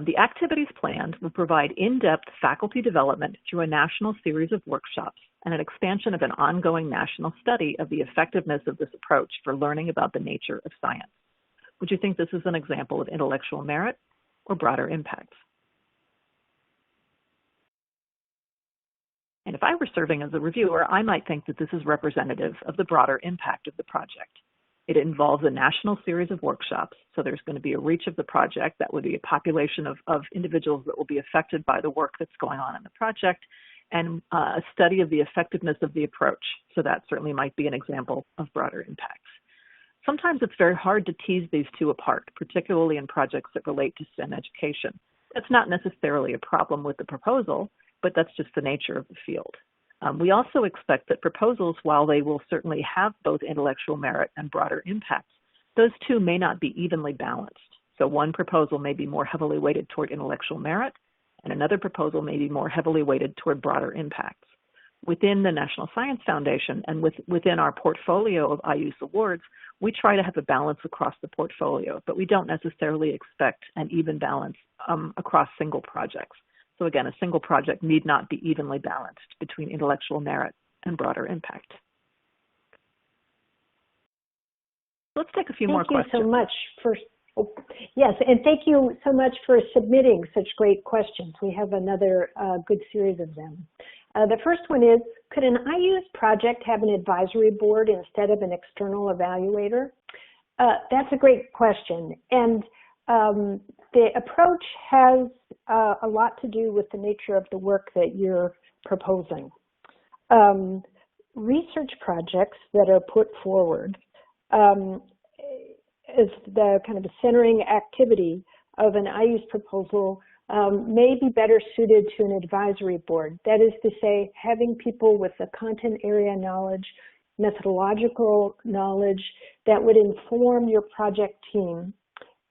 The activities planned will provide in-depth faculty development through a national series of workshops and an expansion of an ongoing national study of the effectiveness of this approach for learning about the nature of science. Would you think this is an example of intellectual merit or broader impact? And if I were serving as a reviewer, I might think that this is representative of the broader impact of the project. It involves a national series of workshops, so there's going to be a reach of the project. That would be a population of individuals that will be affected by the work that's going on in the project, and a study of the effectiveness of the approach. So that certainly might be an example of broader impacts. Sometimes it's very hard to tease these two apart, particularly in projects that relate to STEM education. That's not necessarily a problem with the proposal, but that's just the nature of the field. We also expect that proposals, while they will certainly have both intellectual merit and broader impacts, those two may not be evenly balanced. So one proposal may be more heavily weighted toward intellectual merit, and another proposal may be more heavily weighted toward broader impacts. Within the National Science Foundation and within our portfolio of IUSE awards, we try to have a balance across the portfolio, but we don't necessarily expect an even balance across single projects. So again, a single project need not be evenly balanced between intellectual merit and broader impact. Let's take a few more questions. Thank you so much for Oh, yes, and thank you so much for submitting such great questions. We have another good series of them. The first one is, could an IUSE project have an advisory board instead of an external evaluator? That's a great question. And the approach has a lot to do with the nature of the work that you're proposing. Research projects that are put forward as the kind of centering activity of an IUSE proposal may be better suited to an advisory board. That is to say, having people with the content area knowledge, methodological knowledge that would inform your project team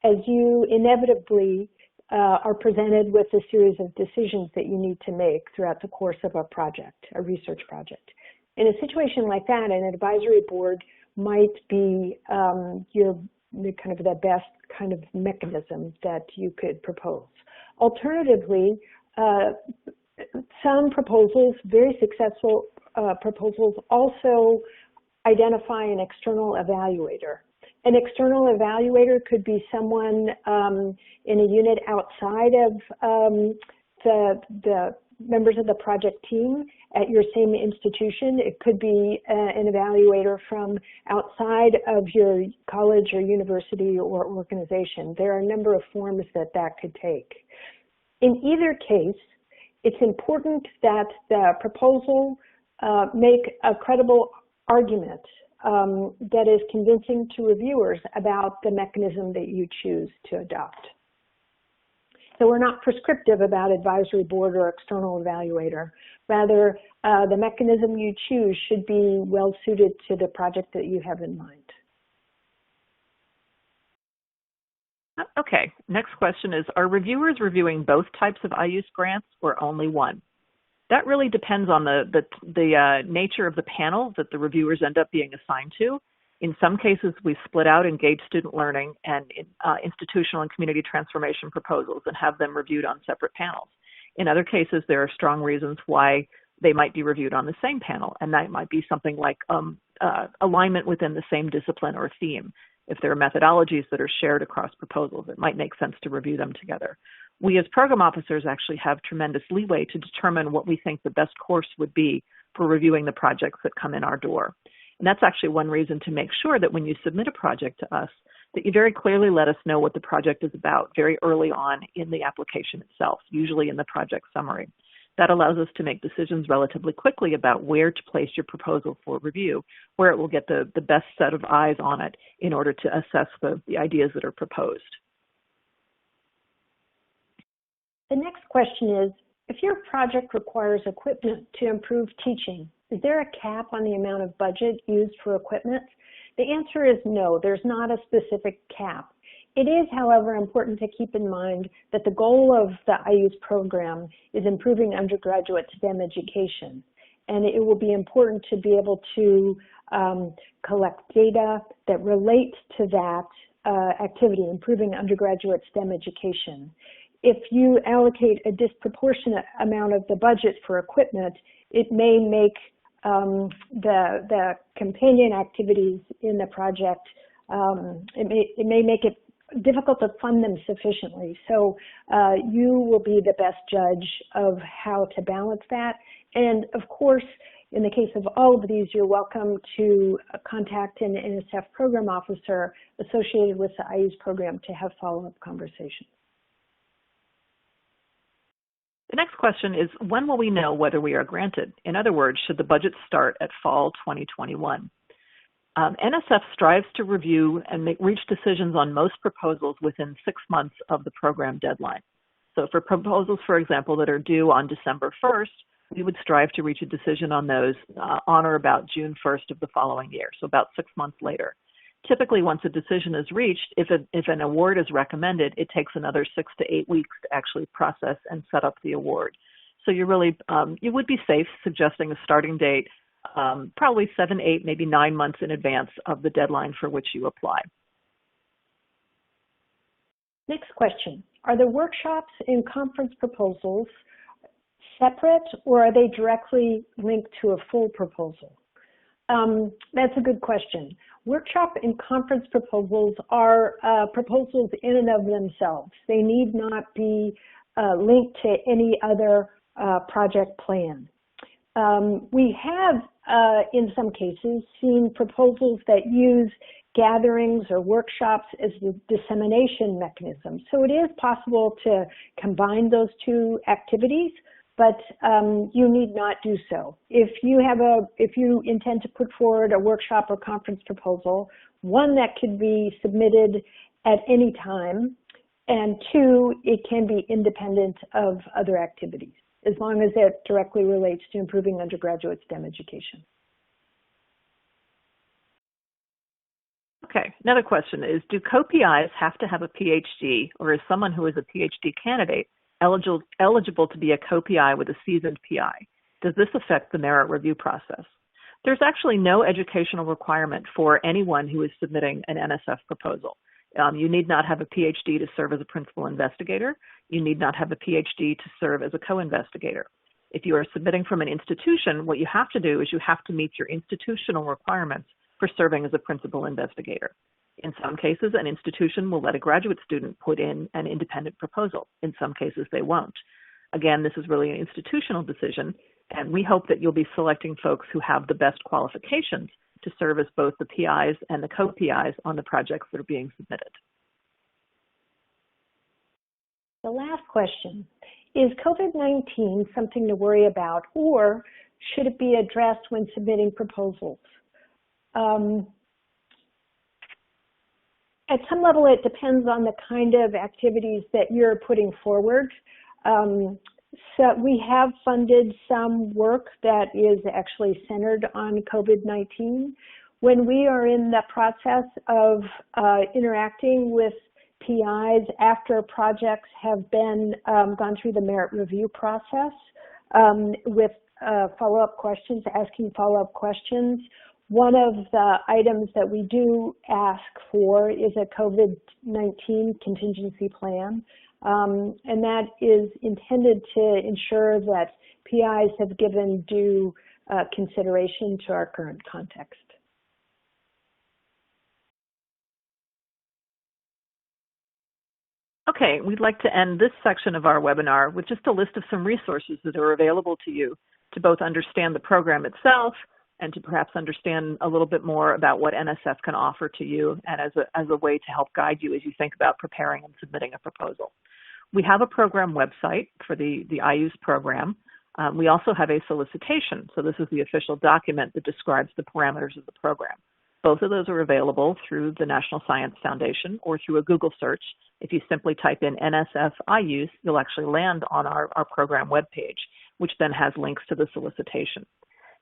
as you inevitably are presented with a series of decisions that you need to make throughout the course of a project, a research project. In a situation like that, an advisory board might be kind of the best kind of mechanism that you could propose. Alternatively, some proposals, very successful proposals, also identify an external evaluator. An external evaluator could be someone in a unit outside of the members of the project team at your same institution. It could be an evaluator from outside of your college or university or organization. There are a number of forms that could take. In either case, it's important that the proposal make a credible argument that is convincing to reviewers about the mechanism that you choose to adopt. So we're not prescriptive about advisory board or external evaluator. Rather, the mechanism you choose should be well suited to the project that you have in mind. Okay, next question is, are reviewers reviewing both types of IUSE grants or only one? That really depends on the nature of the panel that the reviewers end up being assigned to. In some cases, we split out engaged student learning and institutional and community transformation proposals and have them reviewed on separate panels. In other cases, there are strong reasons why they might be reviewed on the same panel, and that might be something like alignment within the same discipline or theme. If there are methodologies that are shared across proposals, it might make sense to review them together. We as program officers actually have tremendous leeway to determine what we think the best course would be for reviewing the projects that come in our door. And that's actually one reason to make sure that when you submit a project to us, that you very clearly let us know what the project is about very early on in the application itself, usually in the project summary. That allows us to make decisions relatively quickly about where to place your proposal for review, where it will get the best set of eyes on it in order to assess the ideas that are proposed. The next question is, if your project requires equipment to improve teaching, is there a cap on the amount of budget used for equipment? The answer is no, there's not a specific cap. It is, however, important to keep in mind that the goal of the IUSE program is improving undergraduate STEM education. And it will be important to be able to collect data that relates to that activity, improving undergraduate STEM education. If you allocate a disproportionate amount of the budget for equipment, it may make the companion activities in the project, it may make it difficult to fund them sufficiently. So you will be the best judge of how to balance that. And of course, in the case of all of these, you're welcome to contact an NSF program officer associated with the IUSE program to have follow-up conversations. The next question is, when will we know whether we are granted? In other words, should the budget start at fall 2021? NSF strives to review and reach decisions on most proposals within 6 months of the program deadline. So for proposals, for example, that are due on December 1st, we would strive to reach a decision on those on or about June 1st of the following year, so about 6 months later. Typically, once a decision is reached, if an award is recommended, it takes another 6 to 8 weeks to actually process and set up the award. So you really, you would be safe suggesting a starting date probably 7, 8, maybe 9 months in advance of the deadline for which you apply. Next question. Are the workshops and conference proposals separate, or are they directly linked to a full proposal? That's a good question. Workshop and conference proposals are proposals in and of themselves. They need not be linked to any other project plan. We have, in some cases, seen proposals that use gatherings or workshops as the dissemination mechanism. So it is possible to combine those two activities, but you need not do so. If you intend to put forward a workshop or conference proposal, one, that could be submitted at any time, and two, it can be independent of other activities, as long as it directly relates to improving undergraduate STEM education. Okay, another question is, do co-PIs have to have a PhD, or is someone who is a PhD candidate eligible to be a co-PI with a seasoned PI? Does this affect the merit review process? There's actually no educational requirement for anyone who is submitting an NSF proposal. You need not have a PhD to serve as a principal investigator. You need not have a PhD to serve as a co-investigator. If you are submitting from an institution, what you have to do is you have to meet your institutional requirements for serving as a principal investigator. In some cases, an institution will let a graduate student put in an independent proposal. In some cases, they won't. Again, this is really an institutional decision, and we hope that you'll be selecting folks who have the best qualifications to serve as both the PIs and the co-PIs on the projects that are being submitted. The last question, is COVID-19 something to worry about, or should it be addressed when submitting proposals? At some level, it depends on the kind of activities that you're putting forward. So we have funded some work that is actually centered on COVID-19. When we are in the process of interacting with PIs after projects have been gone through the merit review process with follow-up questions, asking follow-up questions, one of the items that we do ask for is a COVID-19 contingency plan, and that is intended to ensure that PIs have given due consideration to our current context. Okay, we'd like to end this section of our webinar with just a list of some resources that are available to you to both understand the program itself and to perhaps understand a little bit more about what NSF can offer to you and as a way to help guide you as you think about preparing and submitting a proposal. We have a program website for the IUSE program. We also have a solicitation, so this is the official document that describes the parameters of the program. Both of those are available through the National Science Foundation or through a Google search. If you simply type in NSF IUSE, you'll actually land on our program webpage, which then has links to the solicitation.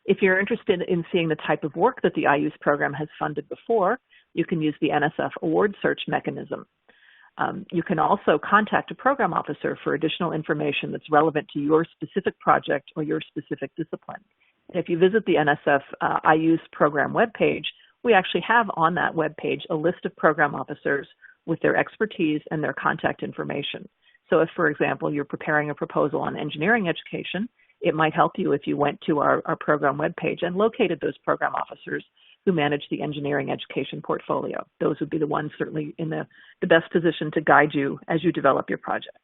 If you're interested in seeing the type of work that the IUSE program has funded before, you can use the NSF award search mechanism. You can also contact a program officer for additional information that's relevant to your specific project or your specific discipline. And if you visit the NSF IUSE program webpage, we actually have on that webpage a list of program officers with their expertise and their contact information. So if, for example, you're preparing a proposal on engineering education, it might help you if you went to our program webpage and located those program officers who manage the engineering education portfolio. Those would be the ones certainly in the best position to guide you as you develop your project.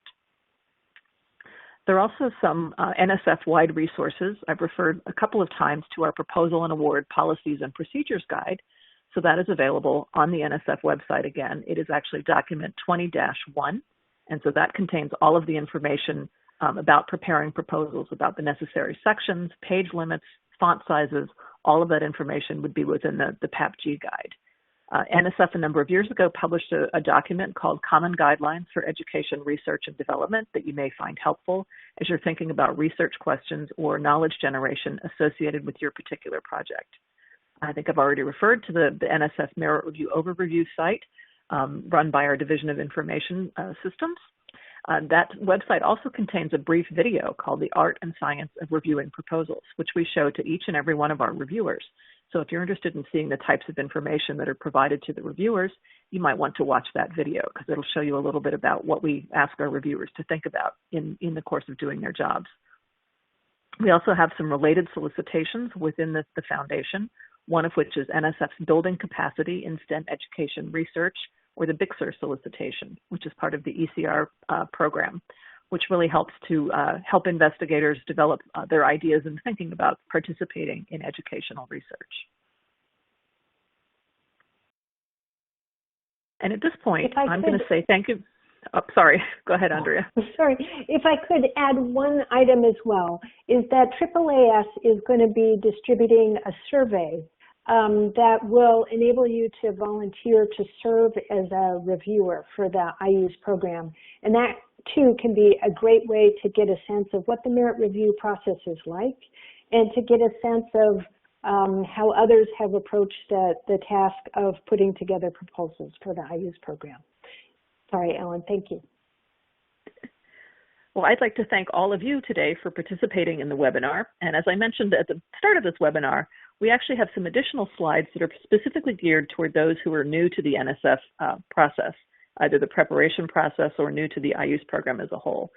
There are also some NSF-wide resources. I've referred a couple of times to our Proposal and Award Policies and Procedures Guide. So that is available on the NSF website again. It is actually document 20-1. And so that contains all of the information about preparing proposals, about the necessary sections, page limits, font sizes. All of that information would be within the PAPG guide. NSF a number of years ago published a document called Common Guidelines for Education, Research, and Development that you may find helpful as you're thinking about research questions or knowledge generation associated with your particular project. I think I've already referred to the NSF Merit Review Overview site run by our Division of Information Systems. That website also contains a brief video called The Art and Science of Reviewing Proposals, which we show to each and every one of our reviewers. So if you're interested in seeing the types of information that are provided to the reviewers, you might want to watch that video because it'll show you a little bit about what we ask our reviewers to think about in the course of doing their jobs. We also have some related solicitations within the foundation. one of which is NSF's Building Capacity in STEM Education Research, or the BICSR solicitation, which is part of the ECR program, which really helps to help investigators develop their ideas and thinking about participating in educational research. And at this point, I'm going to say thank you. Oh, sorry, go ahead, Andrea. Sorry, if I could add one item as well, is that AAAS is going to be distributing a survey that will enable you to volunteer to serve as a reviewer for the IUSE program. And that too can be a great way to get a sense of what the merit review process is like, and to get a sense of how others have approached the task of putting together proposals for the IUSE program. Sorry, Ellen, thank you. Well, I'd like to thank all of you today for participating in the webinar. And as I mentioned at the start of this webinar, we actually have some additional slides that are specifically geared toward those who are new to the NSF process, either the preparation process or new to the IUSE program as a whole.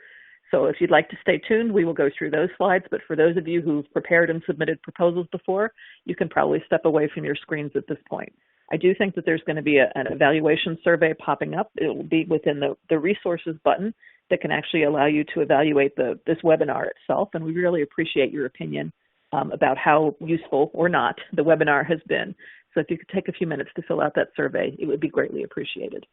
So if you'd like to stay tuned, we will go through those slides. But for those of you who've prepared and submitted proposals before, you can probably step away from your screens at this point. I do think that there's going to be an evaluation survey popping up. It will be within the resources button that can actually allow you to evaluate this webinar itself. And we really appreciate your opinion about how useful or not the webinar has been. So if you could take a few minutes to fill out that survey, it would be greatly appreciated.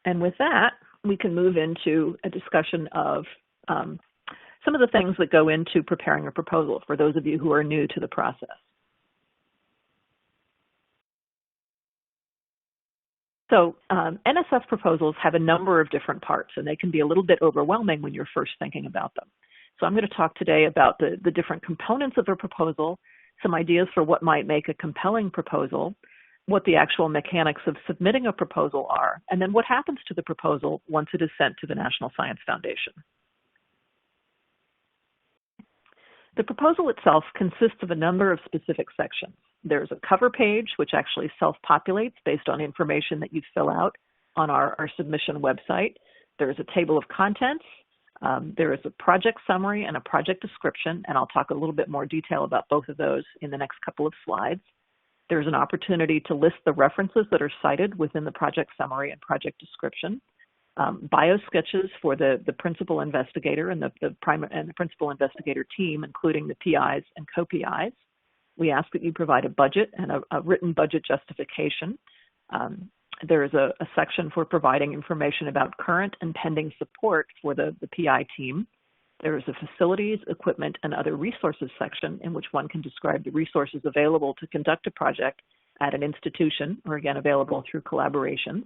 And with that, we can move into a discussion of some of the things that go into preparing a proposal for those of you who are new to the process. So NSF proposals have a number of different parts, and they can be a little bit overwhelming when you're first thinking about them. So I'm going to talk today about the different components of a proposal, some ideas for what might make a compelling proposal, what the actual mechanics of submitting a proposal are, and then what happens to the proposal once it is sent to the National Science Foundation. The proposal itself consists of a number of specific sections. There's a cover page, which actually self-populates based on information that you fill out on our submission website. There's a table of contents. There is a project summary and a project description, and I'll talk a little bit more detail about both of those in the next couple of slides. There's an opportunity to list the references that are cited within the project summary and project description. Bio sketches for the principal investigator and the principal investigator team, including the PIs and co-PIs. We ask that you provide a budget and a written budget justification. There is a section for providing information about current and pending support for the PI team. There is a facilities, equipment, and other resources section in which one can describe the resources available to conduct a project at an institution, or again, available through collaborations.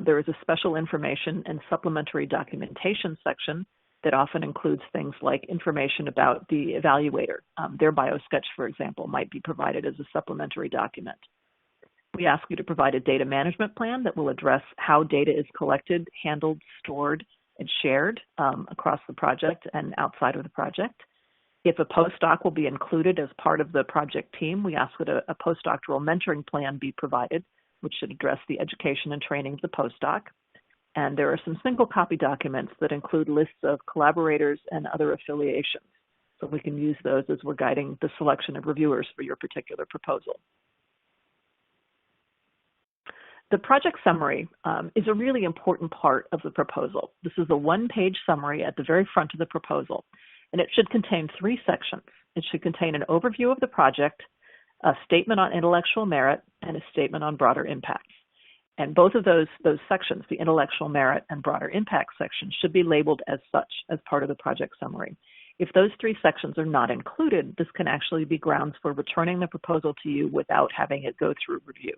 There is a special information and supplementary documentation section that often includes things like information about the evaluator. Their biosketch, for example, might be provided as a supplementary document. We ask you to provide a data management plan that will address how data is collected, handled, stored, and shared across the project and outside of the project. If a postdoc will be included as part of the project team, we ask that a postdoctoral mentoring plan be provided, which should address the education and training of the postdoc. And there are some single copy documents that include lists of collaborators and other affiliations. So we can use those as we're guiding the selection of reviewers for your particular proposal. The project summary is a really important part of the proposal. This is a one-page summary at the very front of the proposal, and it should contain 3 sections. It should contain an overview of the project, a statement on intellectual merit, and a statement on broader impacts. And both of those sections, the intellectual merit and broader impact sections, should be labeled as such as part of the project summary. If those 3 sections are not included, this can actually be grounds for returning the proposal to you without having it go through review.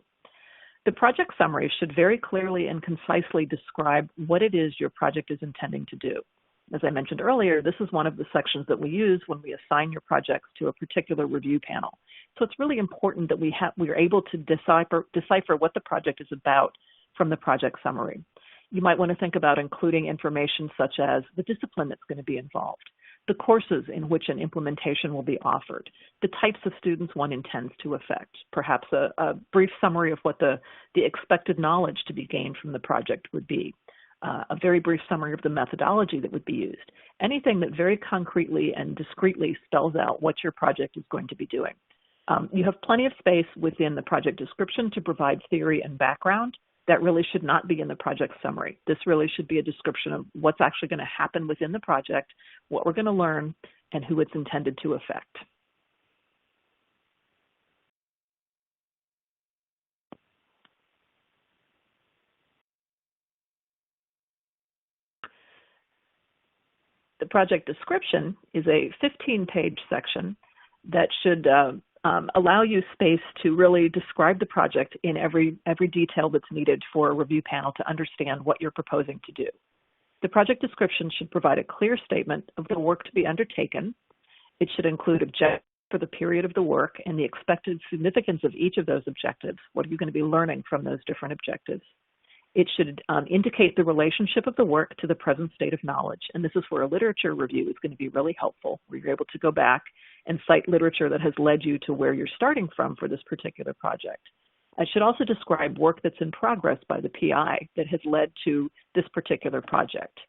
The project summary should very clearly and concisely describe what it is your project is intending to do. As I mentioned earlier, this is one of the sections that we use when we assign your projects to a particular review panel. So it's really important that we are able to decipher what the project is about from the project summary. You might want to think about including information such as the discipline that's going to be involved, the courses in which an implementation will be offered, the types of students one intends to affect, perhaps a brief summary of what the expected knowledge to be gained from the project would be, a very brief summary of the methodology that would be used. Anything that very concretely and discreetly spells out what your project is going to be doing. You have plenty of space within the project description to provide theory and background. That really should not be in the project summary. This really should be a description of what's actually going to happen within the project, what we're going to learn, and who it's intended to affect. The project description is a 15-page section that should allow you space to really describe the project in every detail that's needed for a review panel to understand what you're proposing to do. The project description should provide a clear statement of the work to be undertaken. It should include objectives for the period of the work and the expected significance of each of those objectives. What are you going to be learning from those different objectives? It should indicate the relationship of the work to the present state of knowledge. And this is where a literature review is going to be really helpful, where you're able to go back and cite literature that has led you to where you're starting from for this particular project. It should also describe work that's in progress by the PI that has led to this particular project.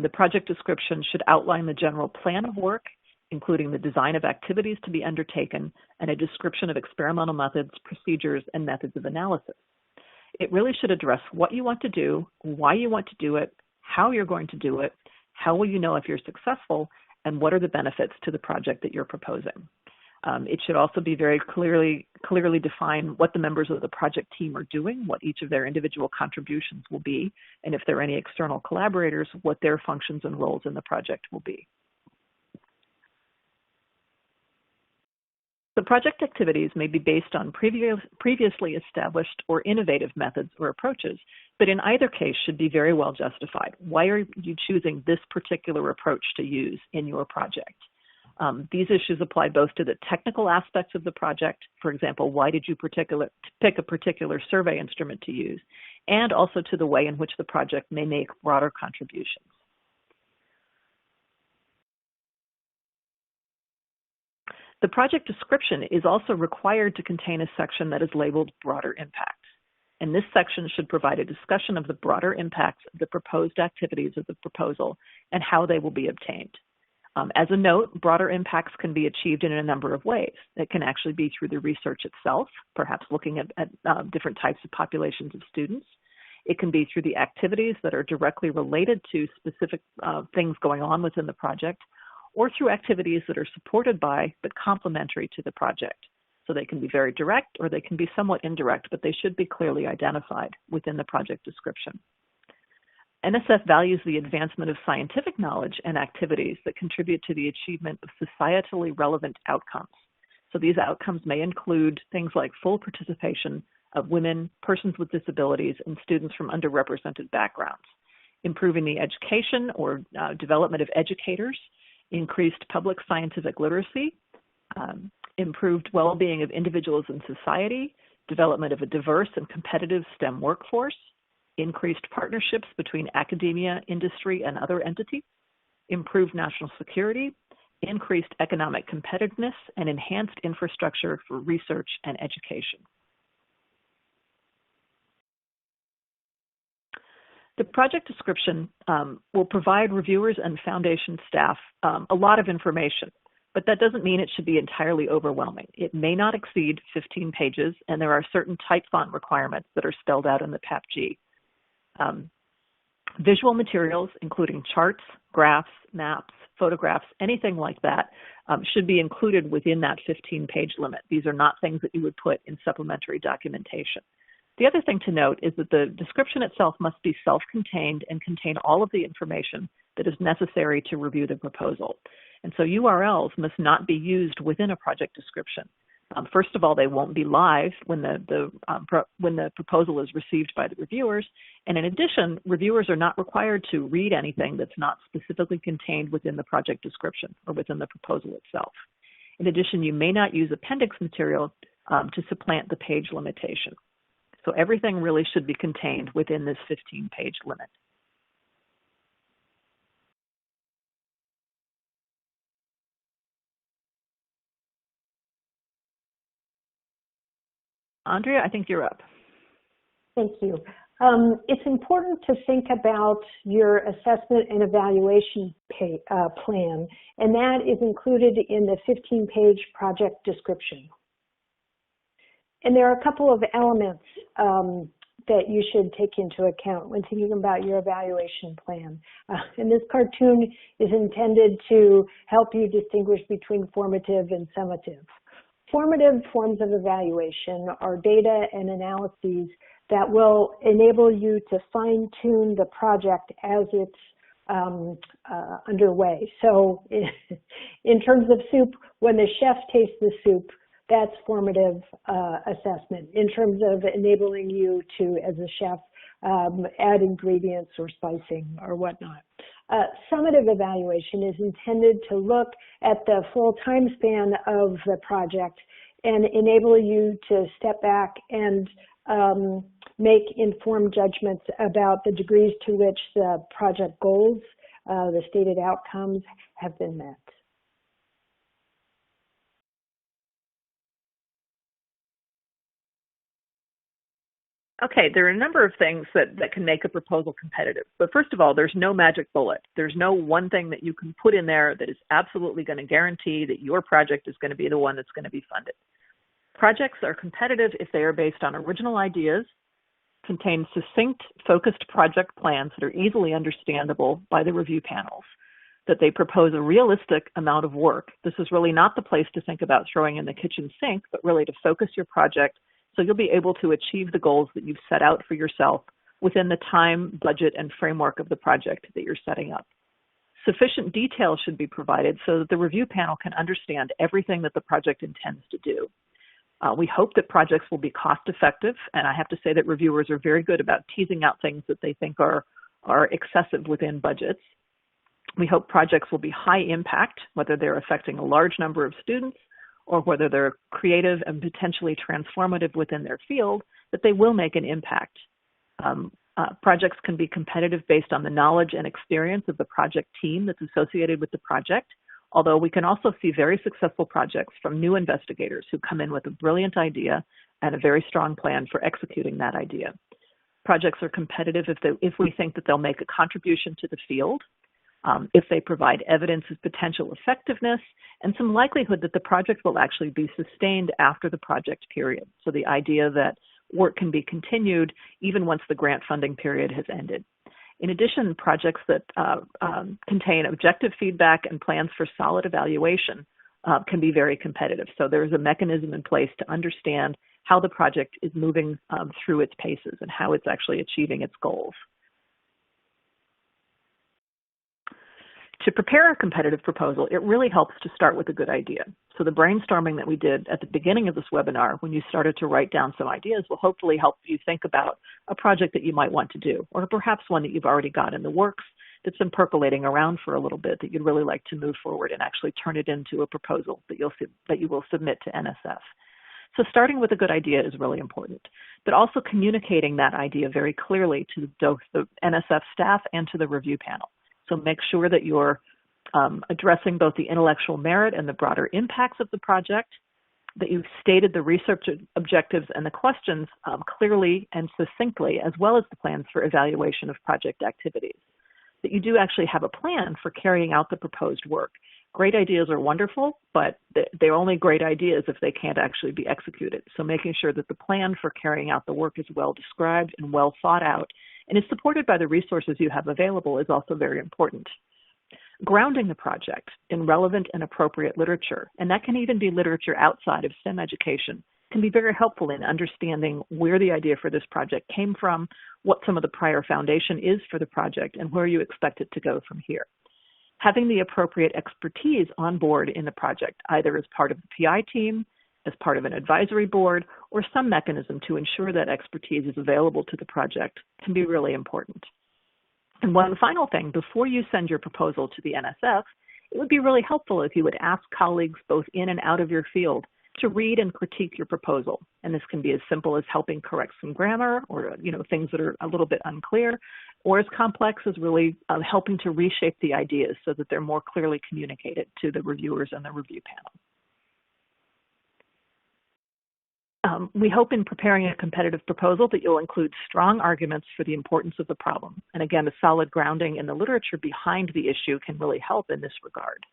The project description should outline the general plan of work, including the design of activities to be undertaken and a description of experimental methods, procedures, and methods of analysis. It really should address what you want to do, why you want to do it, how you're going to do it, how will you know if you're successful, and what are the benefits to the project that you're proposing. It should also be very clearly define what the members of the project team are doing, what each of their individual contributions will be, and if there are any external collaborators, what their functions and roles in the project will be. The project activities may be based on previously established or innovative methods or approaches, but in either case should be very well justified. Why are you choosing this particular approach to use in your project? These issues apply both to the technical aspects of the project, for example, why did you pick a particular survey instrument to use, and also to the way in which the project may make broader contributions. The project description is also required to contain a section that is labeled Broader Impacts. And this section should provide a discussion of the broader impacts of the proposed activities of the proposal and how they will be obtained. As a note, broader impacts can be achieved in a number of ways. It can actually be through the research itself, perhaps looking at different types of populations of students. It can be through the activities that are directly related to specific things going on within the project, or through activities that are supported by but complementary to the project. So they can be very direct or they can be somewhat indirect, but they should be clearly identified within the project description. NSF values the advancement of scientific knowledge and activities that contribute to the achievement of societally relevant outcomes. So these outcomes may include things like full participation of women, persons with disabilities, and students from underrepresented backgrounds, improving the education or development of educators, increased public scientific literacy, improved well-being of individuals in society, development of a diverse and competitive STEM workforce, increased partnerships between academia, industry, and other entities, improved national security, increased economic competitiveness, and enhanced infrastructure for research and education. The project description will provide reviewers and foundation staff a lot of information, but that doesn't mean it should be entirely overwhelming. It may not exceed 15 pages, and there are certain type font requirements that are spelled out in the PAPG. Visual materials, including charts, graphs, maps, photographs, anything like that, should be included within that 15-page limit. These are not things that you would put in supplementary documentation. The other thing to note is that the description itself must be self-contained and contain all of the information that is necessary to review the proposal. And so URLs must not be used within a project description. First of all, they won't be live when the proposal is received by the reviewers. And in addition, reviewers are not required to read anything that's not specifically contained within the project description or within the proposal itself. In addition, you may not use appendix material to supplant the page limitation. So everything really should be contained within this 15-page limit. Andrea, I think you're up. Thank you. It's important to think about your assessment and evaluation plan, and that is included in the 15-page project description. And there are a couple of elements that you should take into account when thinking about your evaluation plan. And this cartoon is intended to help you distinguish between formative and summative. Formative forms of evaluation are data and analyses that will enable you to fine-tune the project as it's underway. So in terms of soup, when the chef tastes the soup, that's formative assessment in terms of enabling you to, as a chef, add ingredients or spicing or whatnot. Summative evaluation is intended to look at the full time span of the project and enable you to step back and make informed judgments about the degrees to which the project goals, the stated outcomes, have been met. Okay, there are a number of things that can make a proposal competitive. But first of all, there's no magic bullet. There's no one thing that you can put in there that is absolutely going to guarantee that your project is going to be the one that's going to be funded. Projects are competitive if they are based on original ideas, contain succinct, focused project plans that are easily understandable by the review panels, that they propose a realistic amount of work. This is really not the place to think about throwing in the kitchen sink, but really to focus your project so you'll be able to achieve the goals that you've set out for yourself within the time, budget, and framework of the project that you're setting up. Sufficient detail should be provided so that the review panel can understand everything that the project intends to do. We hope that projects will be cost effective, and I have to say that reviewers are very good about teasing out things that they think are excessive within budgets. We hope projects will be high impact, whether they're affecting a large number of students or whether they're creative and potentially transformative within their field, that they will make an impact. Projects can be competitive based on the knowledge and experience of the project team that's associated with the project, although we can also see very successful projects from new investigators who come in with a brilliant idea and a very strong plan for executing that idea. Projects are competitive if we think that they'll make a contribution to the field, if they provide evidence of potential effectiveness, and some likelihood that the project will actually be sustained after the project period. So the idea that work can be continued even once the grant funding period has ended. In addition, projects that contain objective feedback and plans for solid evaluation can be very competitive. So there's a mechanism in place to understand how the project is moving through its paces and how it's actually achieving its goals. To prepare a competitive proposal, it really helps to start with a good idea. So the brainstorming that we did at the beginning of this webinar, when you started to write down some ideas, will hopefully help you think about a project that you might want to do, or perhaps one that you've already got in the works that's been percolating around for a little bit that you'd really like to move forward and actually turn it into a proposal that you will submit to NSF. So starting with a good idea is really important, but also communicating that idea very clearly to the NSF staff and to the review panel. So make sure that you're addressing both the intellectual merit and the broader impacts of the project, that you've stated the research objectives and the questions clearly and succinctly, as well as the plans for evaluation of project activities, that you do actually have a plan for carrying out the proposed work. Great ideas are wonderful, but they're only great ideas if they can't actually be executed. So making sure that the plan for carrying out the work is well described and well thought out and is supported by the resources you have available is also very important. Grounding the project in relevant and appropriate literature, and that can even be literature outside of STEM education, can be very helpful in understanding where the idea for this project came from, what some of the prior foundation is for the project, and where you expect it to go from here. Having the appropriate expertise on board in the project, either as part of the PI team, as part of an advisory board, or some mechanism to ensure that expertise is available to the project, can be really important. And one final thing, before you send your proposal to the NSF, it would be really helpful if you would ask colleagues both in and out of your field to read and critique your proposal. And this can be as simple as helping correct some grammar or things that are a little bit unclear, or as complex as really helping to reshape the ideas so that they're more clearly communicated to the reviewers and the review panel. We hope in preparing a competitive proposal that you'll include strong arguments for the importance of the problem. And again, a solid grounding in the literature behind the issue can really help in this regard.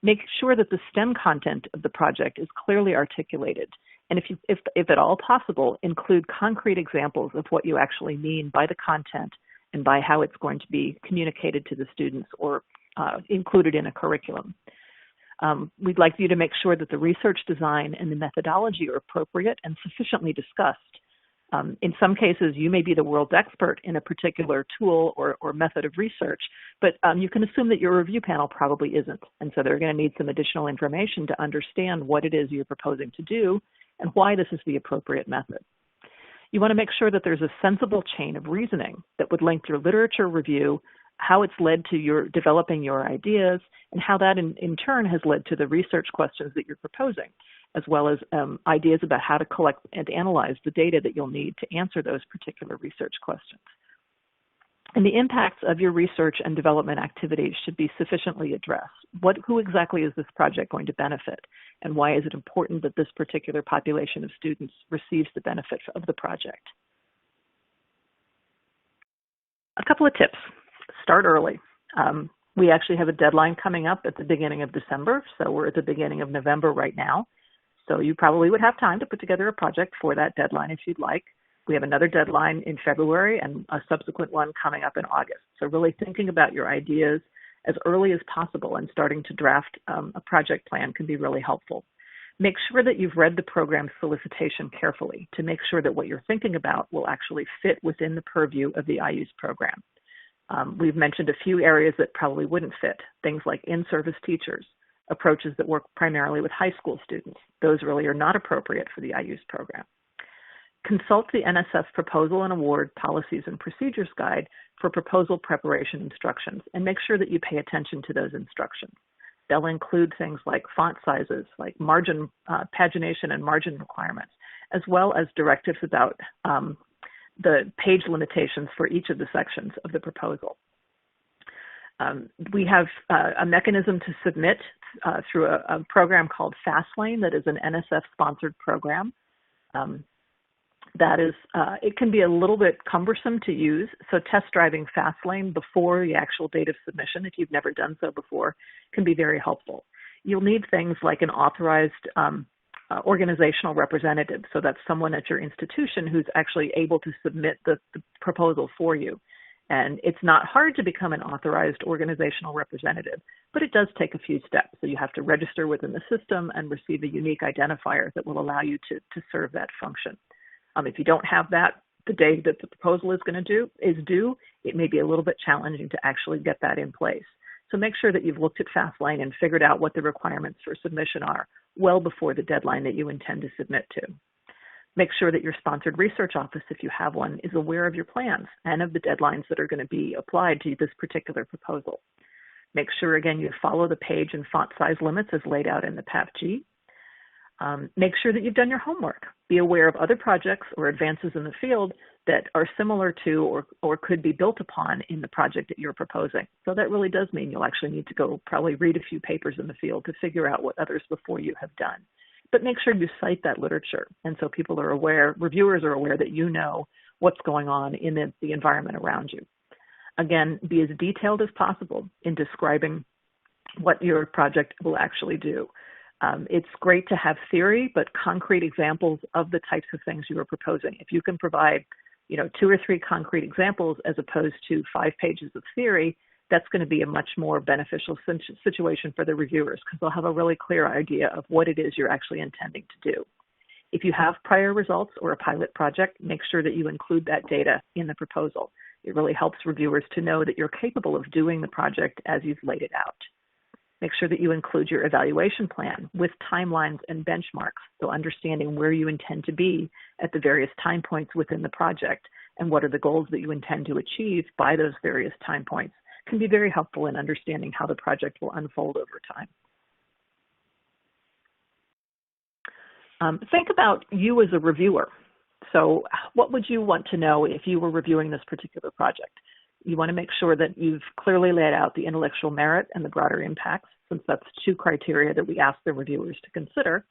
Make sure that the STEM content of the project is clearly articulated. And if at all possible, include concrete examples of what you actually mean by the content and by how it's going to be communicated to the students or included in a curriculum. We'd like you to make sure that the research design and the methodology are appropriate and sufficiently discussed. In some cases, you may be the world's expert in a particular tool or method of research, but you can assume that your review panel probably isn't. And so they're going to need some additional information to understand what it is you're proposing to do and why this is the appropriate method. You want to make sure that there's a sensible chain of reasoning that would link your literature review, how it's led to your developing your ideas, and how that in turn has led to the research questions that you're proposing, as well as ideas about how to collect and analyze the data that you'll need to answer those particular research questions. And the impacts of your research and development activities should be sufficiently addressed. Who exactly is this project going to benefit? And why is it important that this particular population of students receives the benefit of the project? A couple of tips. Start early. We actually have a deadline coming up at the beginning of December, so we're at the beginning of November right now. So you probably would have time to put together a project for that deadline if you'd like. We have another deadline in February and a subsequent one coming up in August. So really thinking about your ideas as early as possible and starting to draft a project plan can be really helpful. Make sure that you've read the program solicitation carefully to make sure that what you're thinking about will actually fit within the purview of the IUSE program. We've mentioned a few areas that probably wouldn't fit, things like in-service teachers, approaches that work primarily with high school students. Those really are not appropriate for the IUSE program. Consult the NSF Proposal and Award Policies and Procedures Guide for proposal preparation instructions and make sure that you pay attention to those instructions. They'll include things like font sizes, like margin, pagination and margin requirements, as well as directives about the page limitations for each of the sections of the proposal. We have a mechanism to submit through a program called FastLane that is an NSF-sponsored program. It can be a little bit cumbersome to use, so test driving FastLane before the actual date of submission, if you've never done so before, can be very helpful. You'll need things like an authorized organizational representative, so that's someone at your institution who's actually able to submit the proposal for you. And it's not hard to become an authorized organizational representative, but it does take a few steps. So you have to register within the system and receive a unique identifier that will allow you to serve that function. If you don't have that, the day that the proposal is due, it may be a little bit challenging to actually get that in place. So make sure that you've looked at FastLane and figured out what the requirements for submission are well before the deadline that you intend to submit to. Make sure that your sponsored research office, if you have one, is aware of your plans and of the deadlines that are going to be applied to this particular proposal. Make sure, again, you follow the page and font size limits as laid out in the PAPG. Make sure that you've done your homework. Be aware of other projects or advances in the field that are similar to or could be built upon in the project that you're proposing. So that really does mean you'll actually need to go probably read a few papers in the field to figure out what others before you have done. But make sure you cite that literature. And so people are aware, reviewers are aware that you know what's going on in the environment around you. Again, be as detailed as possible in describing what your project will actually do. It's great to have theory, but concrete examples of the types of things you are proposing. If you can provide, 2 or 3 concrete examples as opposed to 5 pages of theory, that's going to be a much more beneficial situation for the reviewers because they'll have a really clear idea of what it is you're actually intending to do. If you have prior results or a pilot project, make sure that you include that data in the proposal. It really helps reviewers to know that you're capable of doing the project as you've laid it out. Make sure that you include your evaluation plan with timelines and benchmarks, so understanding where you intend to be at the various time points within the project and what are the goals that you intend to achieve by those various time points can be very helpful in understanding how the project will unfold over time. Think about you as a reviewer. So what would you want to know if you were reviewing this particular project? You want to make sure that you've clearly laid out the intellectual merit and the broader impacts, since that's 2 criteria that we ask the reviewers to consider.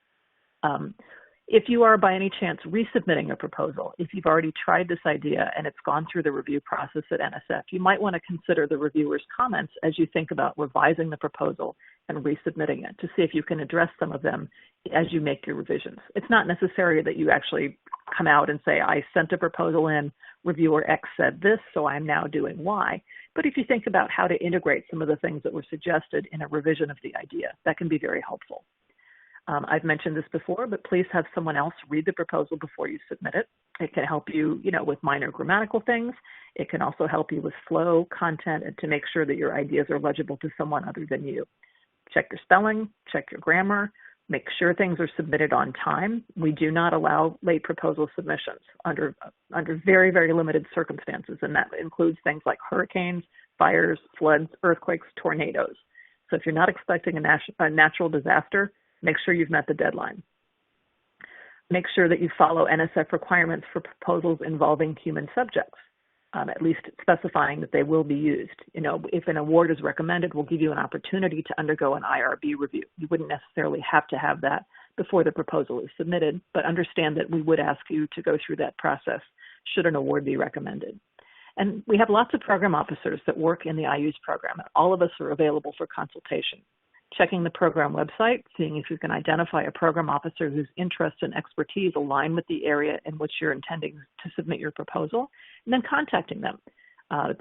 If you are by any chance resubmitting a proposal, if you've already tried this idea and it's gone through the review process at NSF, you might want to consider the reviewer's comments as you think about revising the proposal and resubmitting it to see if you can address some of them as you make your revisions. It's not necessary that you actually come out and say, I sent a proposal in, reviewer X said this, so I'm now doing Y. But if you think about how to integrate some of the things that were suggested in a revision of the idea, that can be very helpful. I've mentioned this before, but please have someone else read the proposal before you submit it. It can help you, with minor grammatical things. It can also help you with flow, content, and to make sure that your ideas are legible to someone other than you. Check your spelling, check your grammar, make sure things are submitted on time. We do not allow late proposal submissions under very, very limited circumstances, and that includes things like hurricanes, fires, floods, earthquakes, tornadoes. So if you're not expecting a natural disaster, make sure you've met the deadline. Make sure that you follow NSF requirements for proposals involving human subjects, at least specifying that they will be used. If an award is recommended, we'll give you an opportunity to undergo an IRB review. You wouldn't necessarily have to have that before the proposal is submitted, but understand that we would ask you to go through that process should an award be recommended. And we have lots of program officers that work in the IUSE program. All of us are available for consultation. Checking the program website, seeing if you can identify a program officer whose interests and expertise align with the area in which you're intending to submit your proposal, and then contacting them.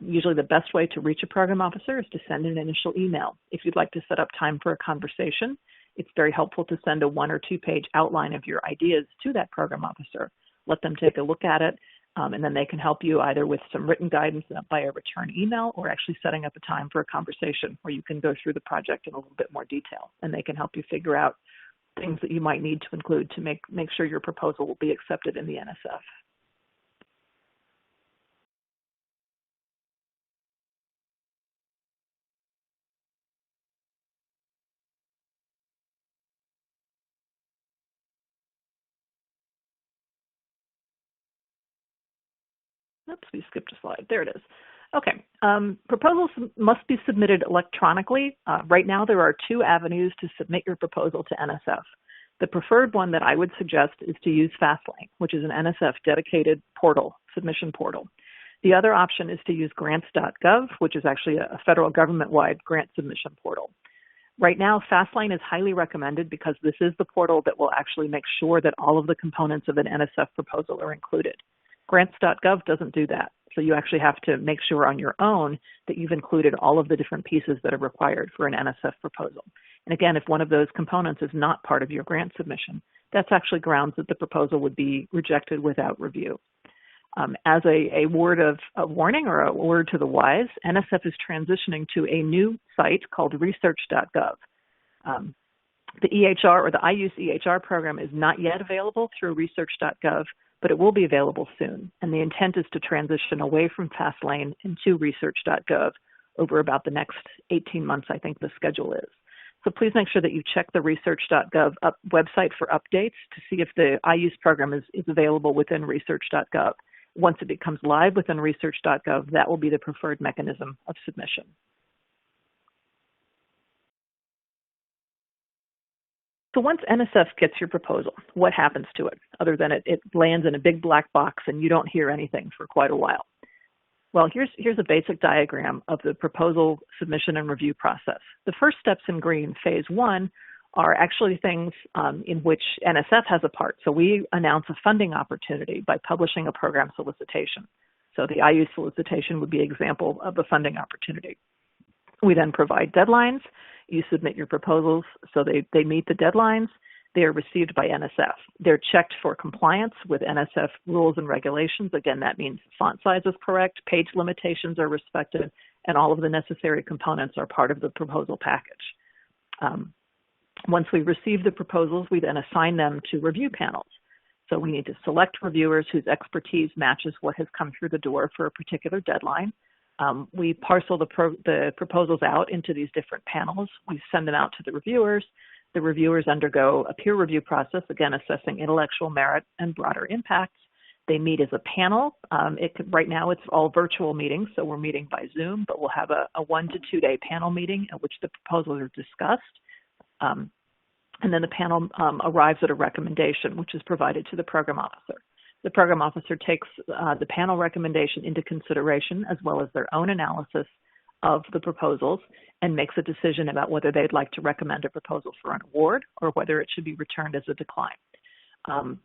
Usually the best way to reach a program officer is to send an initial email. If you'd like to set up time for a conversation, it's very helpful to send a 1 or 2 page outline of your ideas to that program officer. Let them take a look at it, and then they can help you either with some written guidance by a return email or actually setting up a time for a conversation where you can go through the project in a little bit more detail, and they can help you figure out things that you might need to include to make sure your proposal will be accepted in the NSF. Oops, we skipped a slide. There it is. Okay, proposals must be submitted electronically. Right now, there are 2 avenues to submit your proposal to NSF. The preferred one that I would suggest is to use FastLane, which is an NSF dedicated portal, submission portal. The other option is to use grants.gov, which is actually a federal government-wide grant submission portal. Right now, FastLane is highly recommended because this is the portal that will actually make sure that all of the components of an NSF proposal are included. Grants.gov doesn't do that. So you actually have to make sure on your own that you've included all of the different pieces that are required for an NSF proposal. And again, if one of those components is not part of your grant submission, that's actually grounds that the proposal would be rejected without review. As a word of warning or a word to the wise, NSF is transitioning to a new site called research.gov. The EHR or the IUSE EHR program is not yet available through research.gov, but it will be available soon. And the intent is to transition away from FastLane into research.gov over about the next 18 months, I think the schedule is. So please make sure that you check the research.gov website for updates to see if the IUSE program is available within research.gov. Once it becomes live within research.gov, that will be the preferred mechanism of submission. So once NSF gets your proposal, what happens to it, other than it lands in a big black box and you don't hear anything for quite a while? Well, here's a basic diagram of the proposal submission and review process. The first steps in green, phase 1, are actually things in which NSF has a part. So we announce a funding opportunity by publishing a program solicitation. So the IUSE solicitation would be an example of a funding opportunity. We then provide deadlines. You submit your proposals so they meet the deadlines. They are received by NSF. They're checked for compliance with NSF rules and regulations. Again, that means font size is correct, page limitations are respected, and all of the necessary components are part of the proposal package. Once we receive the proposals, we then assign them to review panels. So we need to select reviewers whose expertise matches what has come through the door for a particular deadline. We parcel the proposals out into these different panels. We send them out to the reviewers. The reviewers undergo a peer review process, again, assessing intellectual merit and broader impacts. They meet as a panel. Right now it's all virtual meetings, so we're meeting by Zoom, but we'll have a 1 to 2 day panel meeting at which the proposals are discussed. And then the panel arrives at a recommendation, which is provided to the program officer. The program officer takes the panel recommendation into consideration, as well as their own analysis of the proposals, and makes a decision about whether they'd like to recommend a proposal for an award or whether it should be returned as a decline.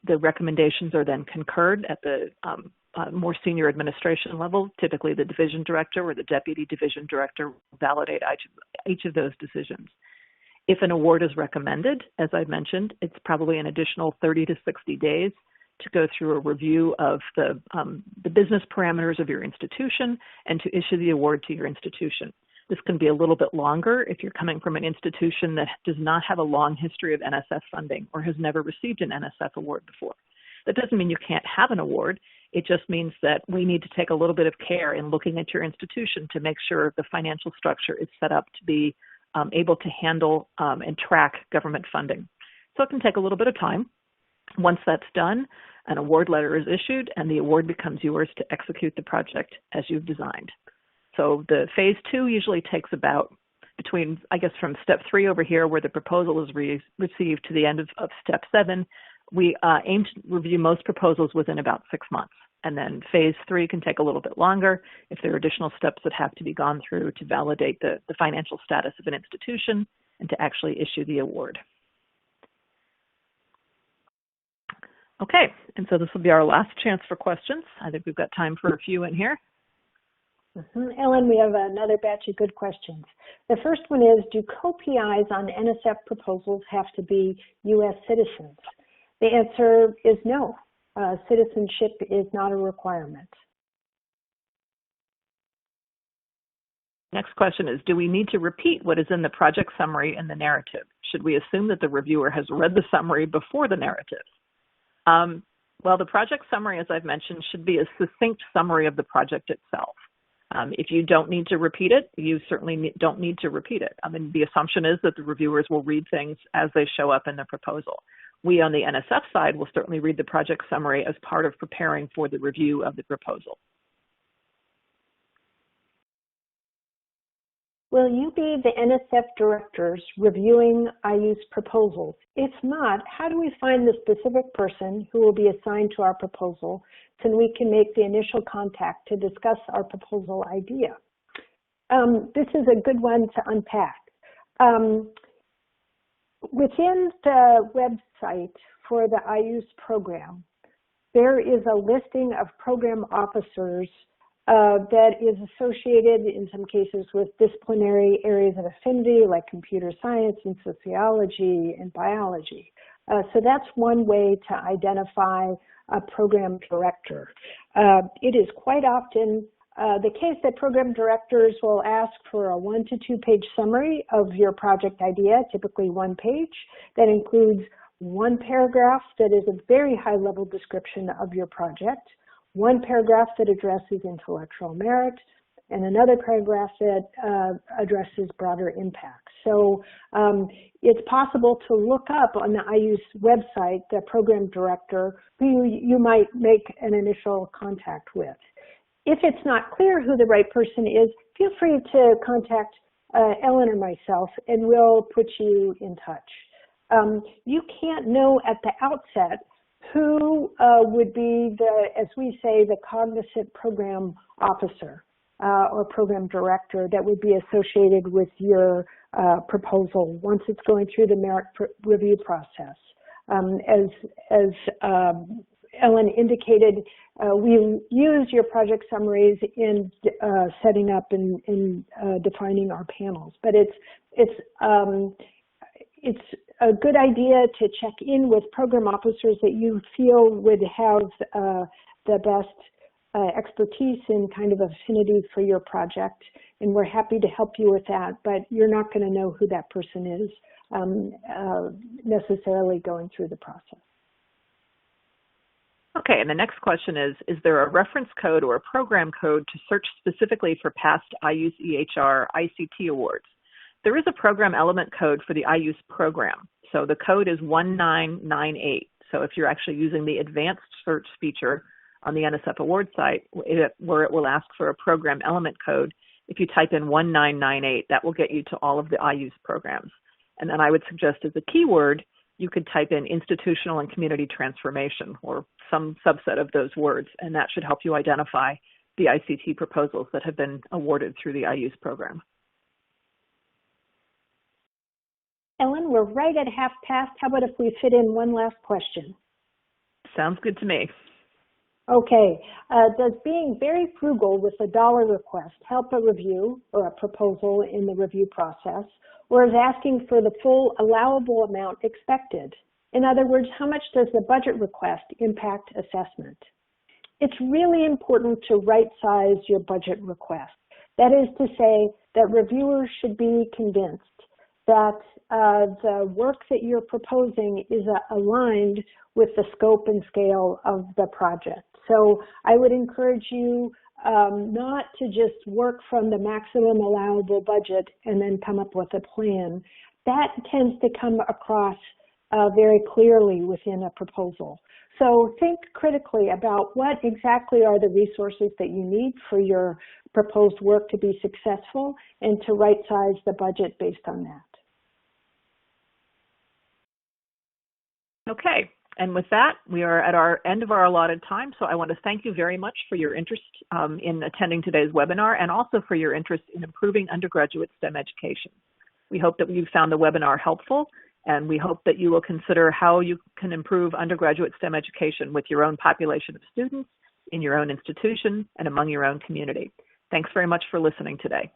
The recommendations are then concurred at the more senior administration level. Typically, the division director or the deputy division director will validate each of those decisions. If an award is recommended, as I mentioned, it's probably an additional 30 to 60 days to go through a review of the business parameters of your institution and to issue the award to your institution. This can be a little bit longer if you're coming from an institution that does not have a long history of NSF funding or has never received an NSF award before. That doesn't mean you can't have an award. It just means that we need to take a little bit of care in looking at your institution to make sure the financial structure is set up to be able to handle and track government funding. So it can take a little bit of time. Once that's done, an award letter is issued and the award becomes yours to execute the project as you've designed. So the phase 2 usually takes about between, I guess, from step 3 over here where the proposal is received to the end of step 7, we aim to review most proposals within about 6 months. And then phase 3 can take a little bit longer if there are additional steps that have to be gone through to validate the financial status of an institution and to actually issue the award. Okay, and so this will be our last chance for questions. I think we've got time for a few in here. Ellen, we have another batch of good questions. The first one is, do co-PIs on NSF proposals have to be U.S. citizens? The answer is no. Citizenship is not a requirement. Next question is, do we need to repeat what is in the project summary and the narrative? Should we assume that the reviewer has read the summary before the narrative? Well, the project summary, as I've mentioned, should be a succinct summary of the project itself. If you don't need to repeat it, you certainly don't need to repeat it. I mean, the assumption is that the reviewers will read things as they show up in the proposal. We on the NSF side will certainly read the project summary as part of preparing for the review of the proposal. Will you be the NSF directors reviewing IUSE proposals? If not, how do we find the specific person who will be assigned to our proposal so we can make the initial contact to discuss our proposal idea? This is a good one to unpack. Within the website for the IUSE program, there is a listing of program officers that is associated in some cases with disciplinary areas of affinity like computer science and sociology and biology. So that's one way to identify a program director. It is quite often the case that program directors will ask for a 1 to 2 page summary of your project idea, typically 1 page, that includes 1 paragraph that is a very high level description of your project, 1 paragraph that addresses intellectual merit, and another paragraph that addresses broader impact. So it's possible to look up on the IUSE website the program director who you might make an initial contact with. If it's not clear who the right person is, feel free to contact Ellen or myself and we'll put you in touch. You can't know at the outset who would be the, as we say, the cognizant program officer or program director that would be associated with your proposal once it's going through the merit review process. As Ellen indicated, we use your project summaries in setting up and defining our panels, but it's a good idea to check in with program officers that you feel would have the best expertise and kind of affinity for your project, and we're happy to help you with that, but you're not going to know who that person is necessarily going through the process. Okay, and the next question is there a reference code or a program code to search specifically for past IUSE EHR ICT awards? There is a program element code for the IUSE program. So the code is 1998. So if you're actually using the advanced search feature on the NSF award site, where it will ask for a program element code, if you type in 1998, that will get you to all of the IUSE programs. And then I would suggest as a keyword, you could type in institutional and community transformation or some subset of those words, and that should help you identify the ICT proposals that have been awarded through the IUSE program. Ellen, we're right at past. How about if we fit in one last question? Sounds good to me. Okay. Does being very frugal with a dollar request help a review or a proposal in the review process, or is asking for the full allowable amount expected? In other words, how much does the budget request impact assessment? It's really important to right-size your budget request. That is to say that reviewers should be convinced that the work that you're proposing is aligned with the scope and scale of the project. So I would encourage you not to just work from the maximum allowable budget and then come up with a plan. That tends to come across very clearly within a proposal. So think critically about what exactly are the resources that you need for your proposed work to be successful and to right-size the budget based on that. Okay, and with that, we are at our end of our allotted time, so I want to thank you very much for your interest in attending today's webinar and also for your interest in improving undergraduate STEM education. We hope that you found the webinar helpful, and we hope that you will consider how you can improve undergraduate STEM education with your own population of students, in your own institution, and among your own community. Thanks very much for listening today.